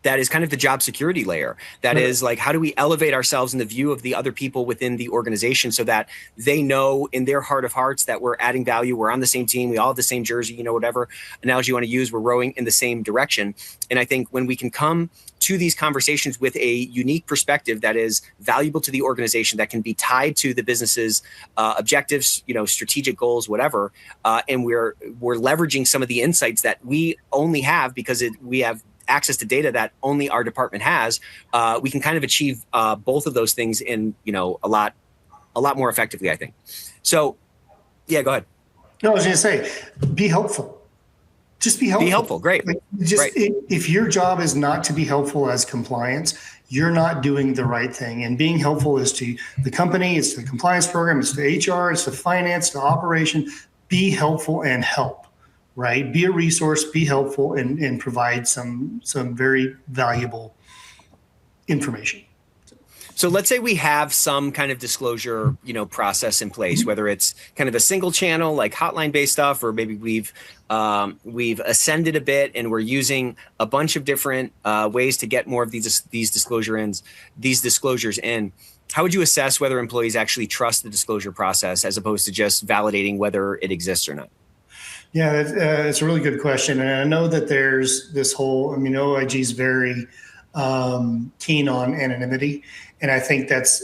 that is kind of the job security layer. That is like, how do we elevate ourselves in the view of the other people within the organization so that they know in their heart of hearts that we're adding value, we're on the same team, we all have the same jersey, whatever analogy you want to use, we're rowing in the same direction. And I think when we can come to these conversations with a unique perspective that is valuable to the organization, that can be tied to the business's objectives, strategic goals, whatever, and we're leveraging some of the insights that we only have because we have access to data that only our department has, we can kind of achieve both of those things in, a lot more effectively, I think. So, yeah, go ahead. No, I was going to say, be helpful. Just be helpful. Be helpful. Great. Right. If your job is not to be helpful as compliance, you're not doing the right thing. And being helpful is to the company, it's to the compliance program, it's to HR, it's to finance, to operation. Be helpful and help. Right? Be a resource, be helpful, and provide some very valuable information. So let's say we have some kind of disclosure, process in place, whether it's kind of a single channel like hotline-based stuff, or maybe we've ascended a bit and we're using a bunch of different ways to get more of these disclosures in. How would you assess whether employees actually trust the disclosure process as opposed to just validating whether it exists or not? Yeah, it's a really good question. And I know that there's this whole, OIG is very keen on anonymity. And I think that's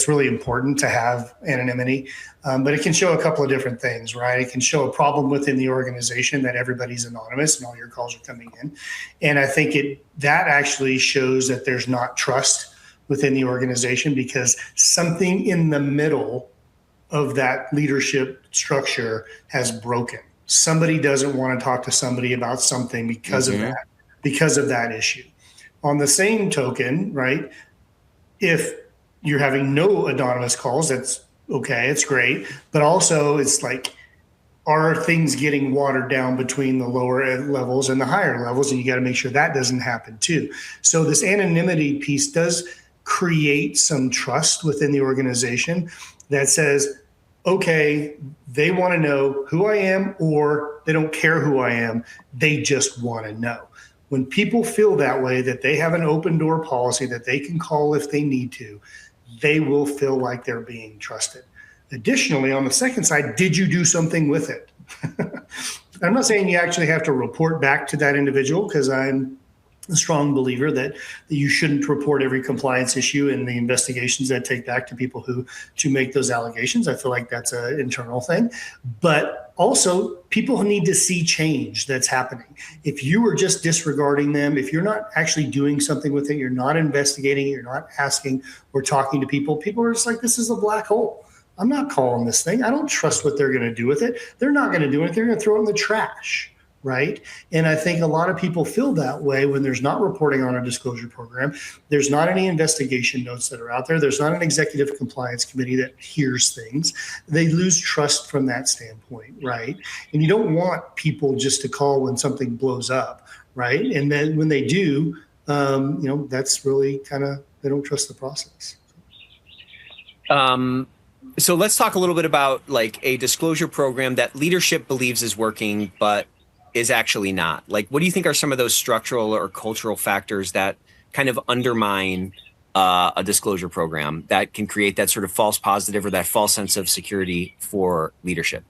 really important to have anonymity. But it can show a couple of different things, right? It can show a problem within the organization that everybody's anonymous and all your calls are coming in. And I think that actually shows that there's not trust within the organization because something in the middle of that leadership structure has broken. Somebody doesn't want to talk to somebody about something because of that issue. On the same token, right, if you're having no anonymous calls, that's okay, it's great. But also it's like, are things getting watered down between the lower levels and the higher levels? And you got to make sure that doesn't happen too. So this anonymity piece does create some trust within the organization that says, okay, they want to know who I am, or they don't care who I am. They just want to know. When people feel that way, that they have an open door policy that they can call if they need to, they will feel like they're being trusted. Additionally, on the second side, did you do something with it? I'm not saying you actually have to report back to that individual, because I'm a strong believer that you shouldn't report every compliance issue and the investigations that take back to people who to make those allegations. I feel like that's an internal thing. But also, people need to see change that's happening. If you are just disregarding them, if you're not actually doing something with it, you're not investigating, you're not asking or talking to people, people are just like, this is a black hole. I'm not calling this thing. I don't trust what they're going to do with it. They're not going to do it. They're going to throw it in the trash. Right. And I think a lot of people feel that way when there's not reporting on a disclosure program. There's not any investigation notes that are out there. There's not an executive compliance committee that hears things. They lose trust from that standpoint. Right. And you don't want people just to call when something blows up. Right. And then when they do, that's really kind of, they don't trust the process. So let's talk a little bit about like a disclosure program that leadership believes is working, but is actually not. Like, what do you think are some of those structural or cultural factors that kind of undermine a disclosure program that can create that sort of false positive or that false sense of security for leadership?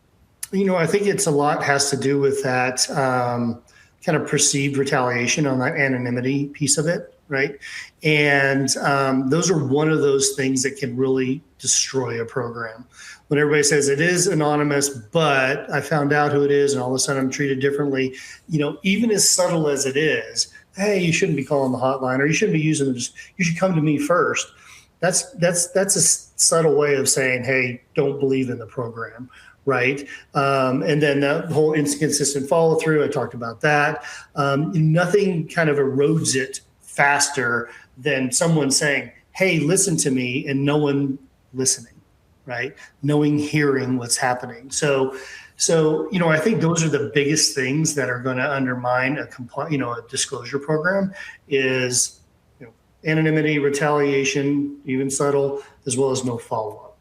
I think it's a lot has to do with that kind of perceived retaliation on that anonymity piece of it, right? And those are one of those things that can really destroy a program. When everybody says it is anonymous, but I found out who it is, and all of a sudden I'm treated differently, even as subtle as it is, hey, you shouldn't be calling the hotline, or you shouldn't be using this, you should come to me first. That's a subtle way of saying, hey, don't believe in the program. Right. And then the whole inconsistent follow through, I talked about that. Nothing kind of erodes it faster than someone saying, hey, listen to me, and no one listening, right? Hearing what's happening. So, I think those are the biggest things that are going to undermine a disclosure program is, anonymity, retaliation, even subtle, as well as no follow-up.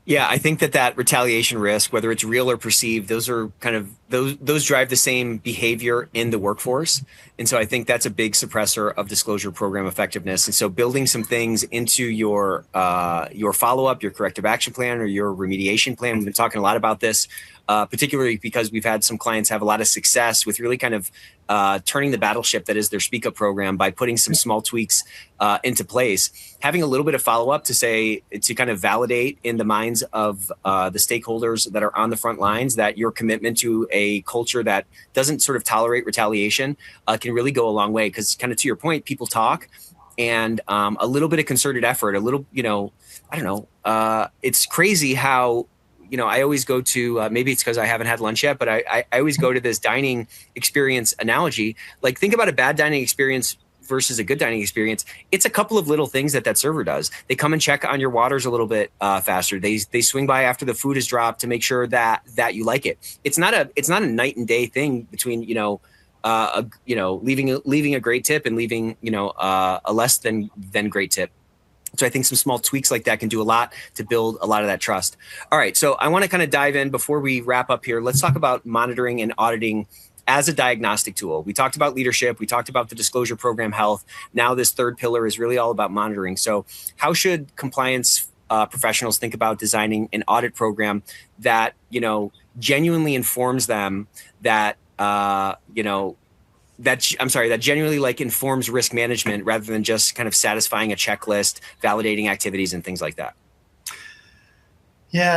Yeah, I think that retaliation risk, whether it's real or perceived, those are kind of those drive the same behavior in the workforce. And so I think that's a big suppressor of disclosure program effectiveness. And so building some things into your follow-up, your corrective action plan, or your remediation plan. We've been talking a lot about this, particularly because we've had some clients have a lot of success with really kind of turning the battleship that is their Speak Up program by putting some small tweaks into place. Having a little bit of follow-up to kind of validate in the minds of the stakeholders that are on the front lines that your commitment to a culture that doesn't sort of tolerate retaliation can really go a long way. Because kind of to your point, people talk, and a little bit of concerted effort, a little, I don't know. It's crazy how, I always go to, maybe it's because I haven't had lunch yet, but I always go to this dining experience analogy. Like, think about a bad dining experience versus a good dining experience. It's a couple of little things that server does. They come and check on your waters a little bit faster. They swing by after the food is dropped to make sure that you like it. It's not a night and day thing between leaving a great tip and leaving a less than great tip. So I think some small tweaks like that can do a lot to build a lot of that trust. All right, so I want to kind of dive in before we wrap up here. Let's talk about monitoring and auditing as a diagnostic tool. We talked about leadership. We talked about the disclosure program health. Now this third pillar is really all about monitoring. So how should compliance professionals think about designing an audit program that, genuinely informs them that, that genuinely informs risk management rather than just kind of satisfying a checklist, validating activities and things like that? Yeah,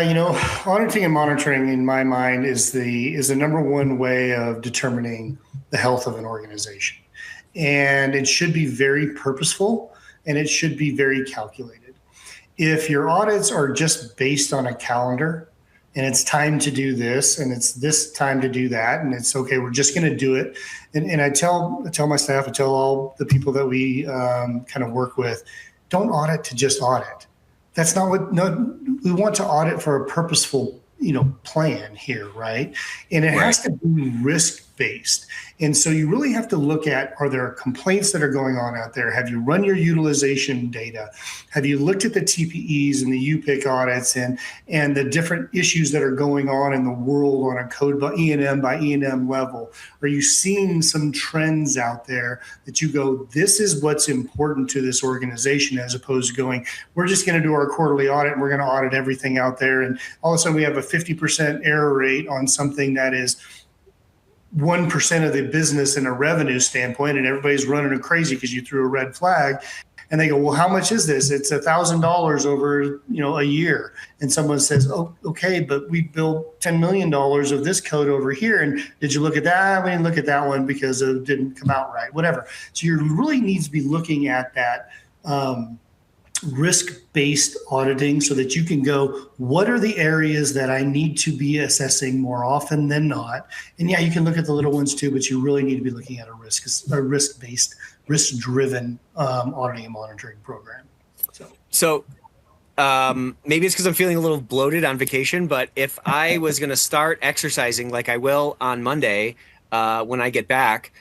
auditing and monitoring in my mind is the number one way of determining the health of an organization. And it should be very purposeful, and it should be very calculated. If your audits are just based on a calendar, and it's time to do this, and it's this time to do that, and it's okay, we're just going to do it. And I tell my staff, I tell all the people that we kind of work with, don't audit to just audit. That's not we want to audit for a purposeful plan here, right? And it has to be risk-based. And so you really have to look at, are there complaints that are going on out there? Have you run your utilization data? Have you looked at the TPEs and the UPIC audits and the different issues that are going on in the world on a code by E&M level? Are you seeing some trends out there that you go, this is what's important to this organization, as opposed to going, we're just going to do our quarterly audit and we're going to audit everything out there. And all of a sudden we have a 50% error rate on something that is 1% of the business in a revenue standpoint, and everybody's running crazy because you threw a red flag. And they go, well, how much is this? It's $1,000 over, a year. And someone says, oh, okay, but we billed $10 million of this code over here. And did you look at that? We didn't look at that one because it didn't come out right, whatever. So you really need to be looking at that risk-based auditing so that you can go, what are the areas that I need to be assessing more often than not? And yeah, you can look at the little ones too, but you really need to be looking at a risk-based, risk-driven auditing and monitoring program. So maybe it's because I'm feeling a little bloated on vacation, but if I was going to start exercising like I will on Monday when I get back,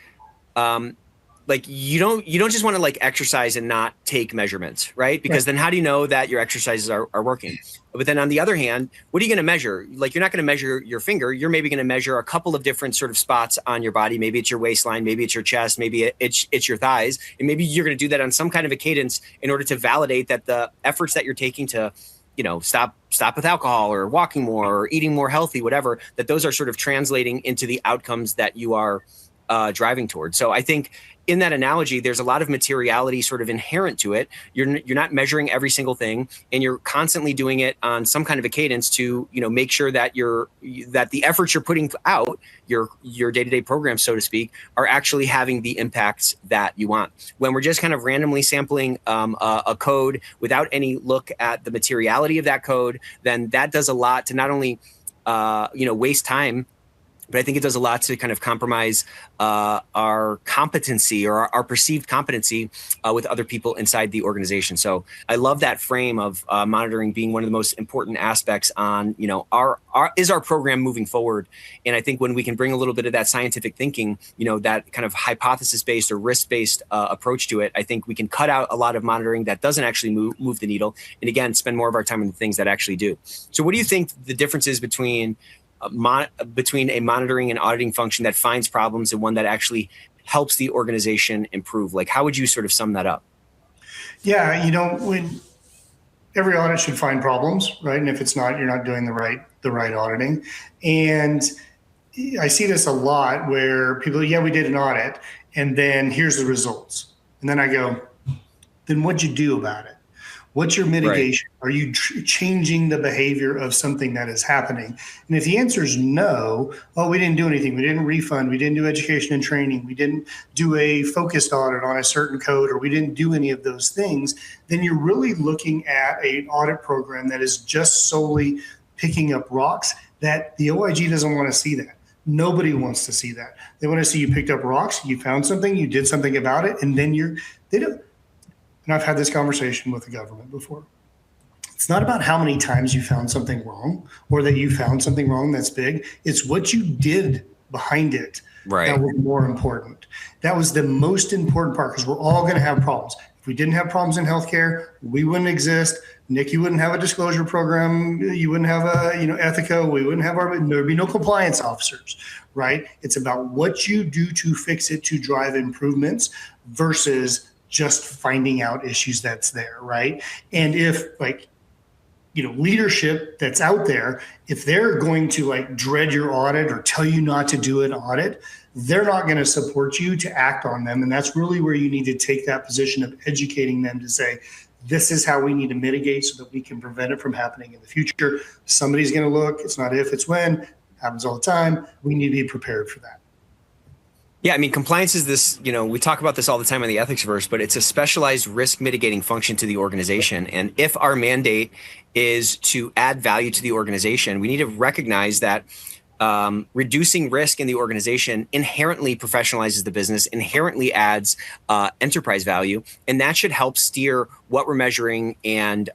like you don't just want to like exercise and not take measurements, right? Because then how do you know that your exercises are working? But then on the other hand, what are you going to measure? Like, you're not going to measure your finger. You're maybe going to measure a couple of different sort of spots on your body. Maybe it's your waistline, maybe it's your chest, maybe it's your thighs. And maybe you're going to do that on some kind of a cadence in order to validate that the efforts that you're taking to, stop with alcohol or walking more or eating more healthy, whatever, that those are sort of translating into the outcomes that you are driving towards. So I think in that analogy, there's a lot of materiality sort of inherent to it. You're not measuring every single thing, and you're constantly doing it on some kind of a cadence to, make sure that that the efforts you're putting out, your day-to-day program, so to speak, are actually having the impacts that you want. When we're just kind of randomly sampling a code without any look at the materiality of that code, then that does a lot to not only waste time, but I think it does a lot to kind of compromise our competency or our perceived competency with other people inside the organization. So I love that frame of monitoring being one of the most important aspects on, our program moving forward. And I think when we can bring a little bit of that scientific thinking, that kind of hypothesis-based or risk-based approach to it, I think we can cut out a lot of monitoring that doesn't actually move the needle. And again, spend more of our time on the things that actually do. So what do you think the difference is between a monitoring and auditing function that finds problems and one that actually helps the organization improve? Like, how would you sort of sum that up? Yeah, when every audit should find problems, right? And if it's not, you're not doing the right auditing. And I see this a lot where people, we did an audit, and then here's the results. And then I go, then what'd you do about it? What's your mitigation? Right. Are you changing the behavior of something that is happening? And if the answer is no, we didn't do anything. We didn't refund. We didn't do education and training. We didn't do a focused audit on a certain code, or we didn't do any of those things, then you're really looking at an audit program that is just solely picking up rocks. That the OIG doesn't want to see that. Nobody wants to see that. They want to see you picked up rocks, you found something, you did something about it, and then they don't. And I've had this conversation with the government before. It's not about how many times you found something wrong or that you found something wrong that's big. It's what you did behind it that was more important. That was the most important part, because we're all going to have problems. If we didn't have problems in healthcare, we wouldn't exist. Nick, you wouldn't have a disclosure program. You wouldn't have Ethico. We wouldn't have there'd be no compliance officers, right? It's about what you do to fix it, to drive improvements, versus just finding out issues that's there, right? And if leadership that's out there, if they're going to dread your audit or tell you not to do an audit, they're not going to support you to act on them. And that's really where you need to take that position of educating them to say, this is how we need to mitigate so that we can prevent it from happening in the future. Somebody's going to look. It's not if, it's when. It happens all the time. We need to be prepared for that. Yeah, I mean, compliance is this, we talk about this all the time in the Ethicsverse, but it's a specialized risk mitigating function to the organization. And if our mandate is to add value to the organization, we need to recognize that reducing risk in the organization inherently professionalizes the business, inherently adds enterprise value, and that should help steer what we're measuring and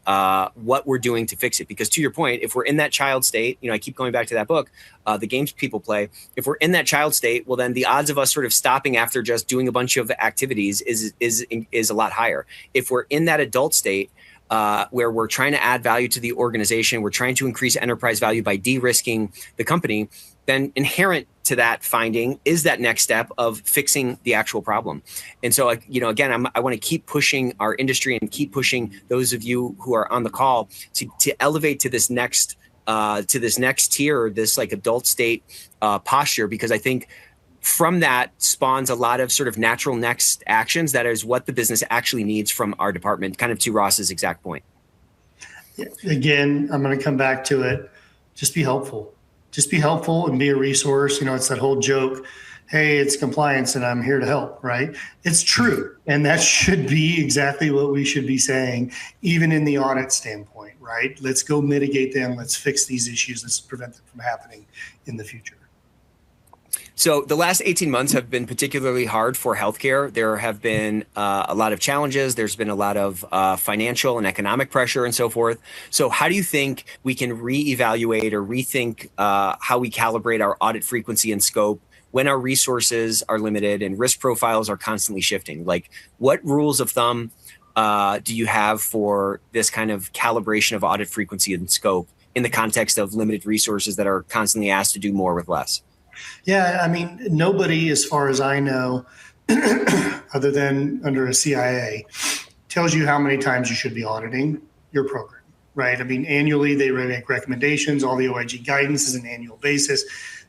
what we're doing to fix it. Because to your point, if we're in that child state, I keep going back to that book, the games people play. If we're in that child state, well, then the odds of us sort of stopping after just doing a bunch of activities is a lot higher. If we're in that adult state, where we're trying to add value to the organization, we're trying to increase enterprise value by de-risking the company, then inherent to that finding is that next step of fixing the actual problem. And so, again, I want to keep pushing our industry and keep pushing those of you who are on the call to elevate to this next tier, this like adult state posture, because I think from that spawns a lot of sort of natural next actions. That is what the business actually needs from our department, kind of to Ross's exact point. Again, I'm going to come back to it. Just be helpful. Just be helpful and be a resource. It's that whole joke, hey, it's compliance and I'm here to help, right? It's true. And that should be exactly what we should be saying, even in the audit standpoint, right? Let's go mitigate them. Let's fix these issues. Let's prevent them from happening in the future. So the last 18 months have been particularly hard for healthcare. There have been a lot of challenges. There's been a lot of financial and economic pressure and so forth. So how do you think we can reevaluate or rethink how we calibrate our audit frequency and scope when our resources are limited and risk profiles are constantly shifting? Like, what rules of thumb do you have for this kind of calibration of audit frequency and scope in the context of limited resources that are constantly asked to do more with less? Yeah, I mean, nobody, as far as I know, other than under a CIA, tells you how many times you should be auditing your program, right? I mean, annually they make recommendations. All the OIG guidance is an annual basis.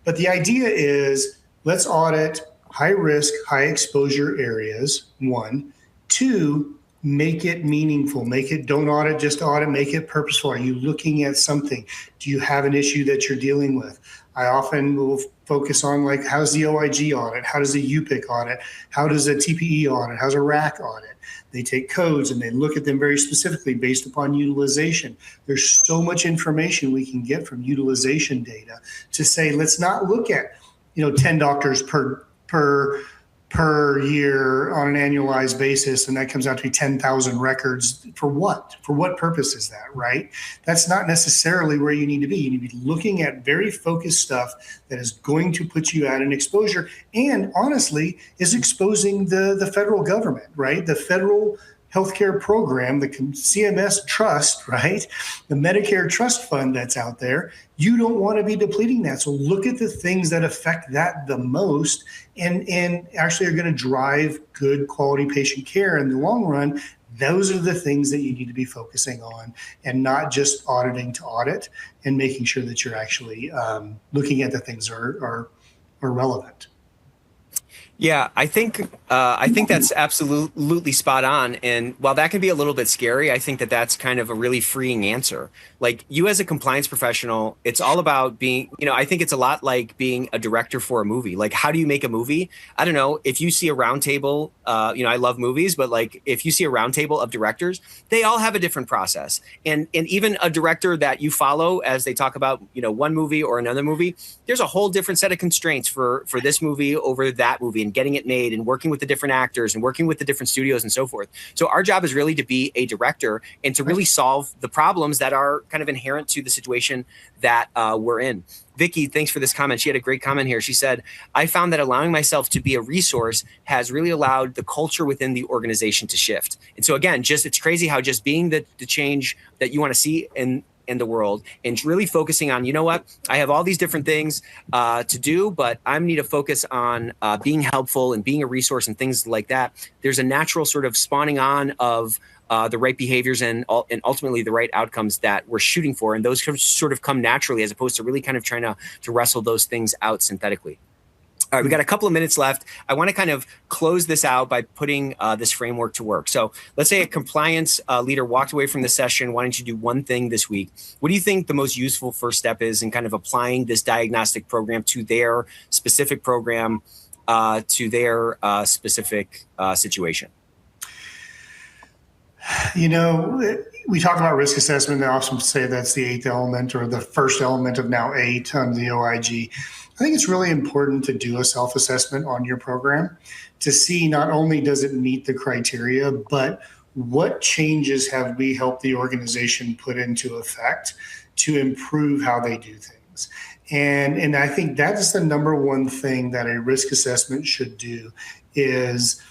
But the idea is, let's audit high risk, high exposure areas, one. Two, make it meaningful. Don't audit just audit, make it purposeful. Are you looking at something? Do you have an issue that you're dealing with? I often will focus on, like, how's the OIG audit? How does a UPIC audit? How does a TPE audit? How's a RAC audit? They take codes and they look at them very specifically based upon utilization. There's so much information we can get from utilization data to say, let's not look at, 10 doctors per year on an annualized basis, and that comes out to be 10,000 records. For what? For what purpose is that, right? That's not necessarily where you need to be. You need to be looking at very focused stuff that is going to put you at an exposure, and honestly is exposing the federal government, right? The federal healthcare program, the CMS trust, right? The Medicare trust fund that's out there. You don't want to be depleting that. So look at the things that affect that the most and actually are going to drive good quality patient care in the long run. Those are the things that you need to be focusing on, and not just auditing to audit, and making sure that you're actually looking at the things that are relevant. Yeah, I think that's absolutely spot on. And while that can be a little bit scary, I think that that's kind of a really freeing answer. Like, you as a compliance professional, it's all about being, I think it's a lot like being a director for a movie. Like, how do you make a movie? I don't know. If you see a round table, I love movies, but like, if you see a round table of directors, they all have a different process. And even a director that you follow as they talk about, one movie or another movie, there's a whole different set of constraints for this movie over that movie, and getting it made, and working with the different actors and working with the different studios and so forth. So our job is really to be a director and to really solve the problems that are kind of inherent to the situation that we're in. Vicky, thanks for this comment. She had a great comment here. She said, I found that allowing myself to be a resource has really allowed the culture within the organization to shift. And so again, it's crazy how just being the change that you want to see in the world, and really focusing on, what, I have all these different things to do, but I need to focus on being helpful and being a resource and things like that. There's a natural sort of spawning on of the right behaviors and ultimately the right outcomes that we're shooting for. And those sort of come naturally, as opposed to really kind of trying to wrestle those things out synthetically. All right, we got a couple of minutes left. I want to kind of close this out by putting this framework to work. So let's say a compliance leader walked away from the session wanting to do one thing this week. What do you think the most useful first step is in kind of applying this diagnostic program to their specific program, to their specific situation? we talk about risk assessment. I often say that's the eighth element or the first element of now 8 on the OIG. I think it's really important to do a self-assessment on your program to see not only does it meet the criteria, but what changes have we helped the organization put into effect to improve how they do things. And I think that is the number one thing that a risk assessment should do is,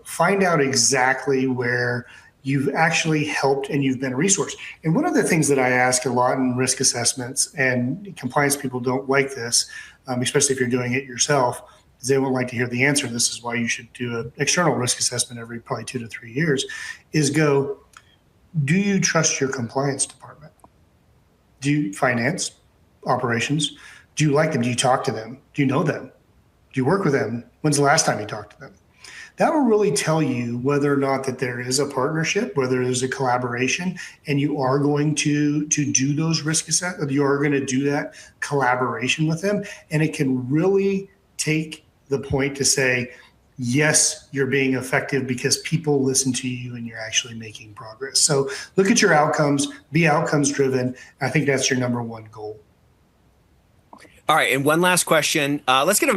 find out exactly where you've actually helped and you've been a resource. And one of the things that I ask a lot in risk assessments, and compliance people don't like this, especially if you're doing it yourself, is they won't like to hear the answer. This is why you should do an external risk assessment every probably 2 to 3 years, is go, do you trust your compliance department? Do you finance, operations? Do you like them? Do you talk to them? Do you know them? Do you work with them? When's the last time you talked to them? That will really tell you whether or not that there is a partnership, whether there's a collaboration, and you are going to do those risk assessments, you are going to do that collaboration with them. And it can really take the point to say, yes, you're being effective because people listen to you and you're actually making progress. So look at your outcomes, be outcomes driven. I think that's your number one goal. All right, and one last question. Let's get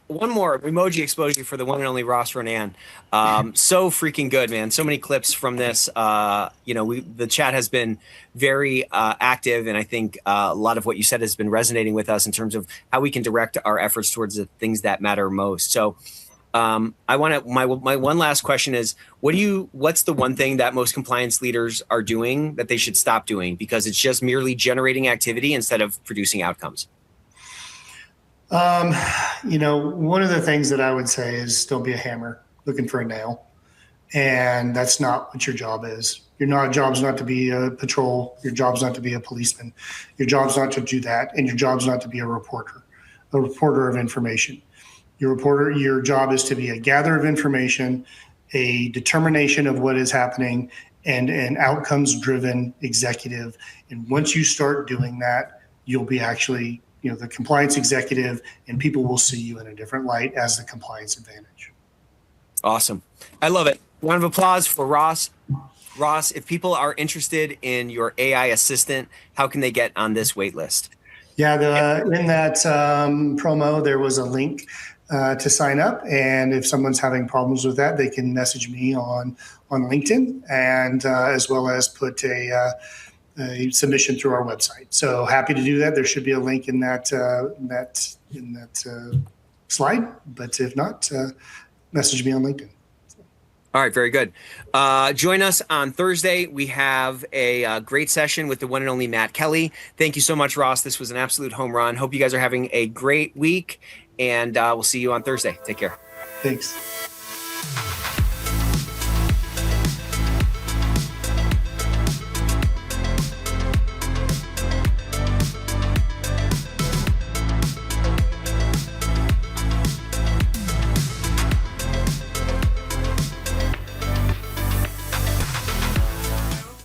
one more emoji exposure for the one and only Ross Ronan. So freaking good, man. So many clips from this. The chat has been very active, and I think a lot of what you said has been resonating with us in terms of how we can direct our efforts towards the things that matter most. So I want to, my one last question is, what's the one thing that most compliance leaders are doing that they should stop doing because it's just merely generating activity instead of producing outcomes? One of the things that I would say is don't be a hammer looking for a nail. And that's not what your job is. Your job's not to be a patrol. Your job's not to be a policeman. Your job's not to do that. And your job's not to be a reporter of information. Your job is to be a gatherer of information, a determination of what is happening, and an outcomes driven executive. And once you start doing that, you'll be actually the compliance executive, and people will see you in a different light as the compliance advantage. Awesome. I love it. Round of applause for Ross. Ross, if people are interested in your AI assistant, how can they get on this wait list? Yeah, in that promo, there was a link to sign up. And if someone's having problems with that, they can message me on LinkedIn, and as well as put a submission through our website. So happy to do that. There should be a link in that slide, but if not, message me on LinkedIn. All right, very good. Join us on Thursday. We have a great session with the one and only Matt Kelly. Thank you so much, Ross. This was an absolute home run. Hope you guys are having a great week, and we'll see you on Thursday. Take care. Thanks.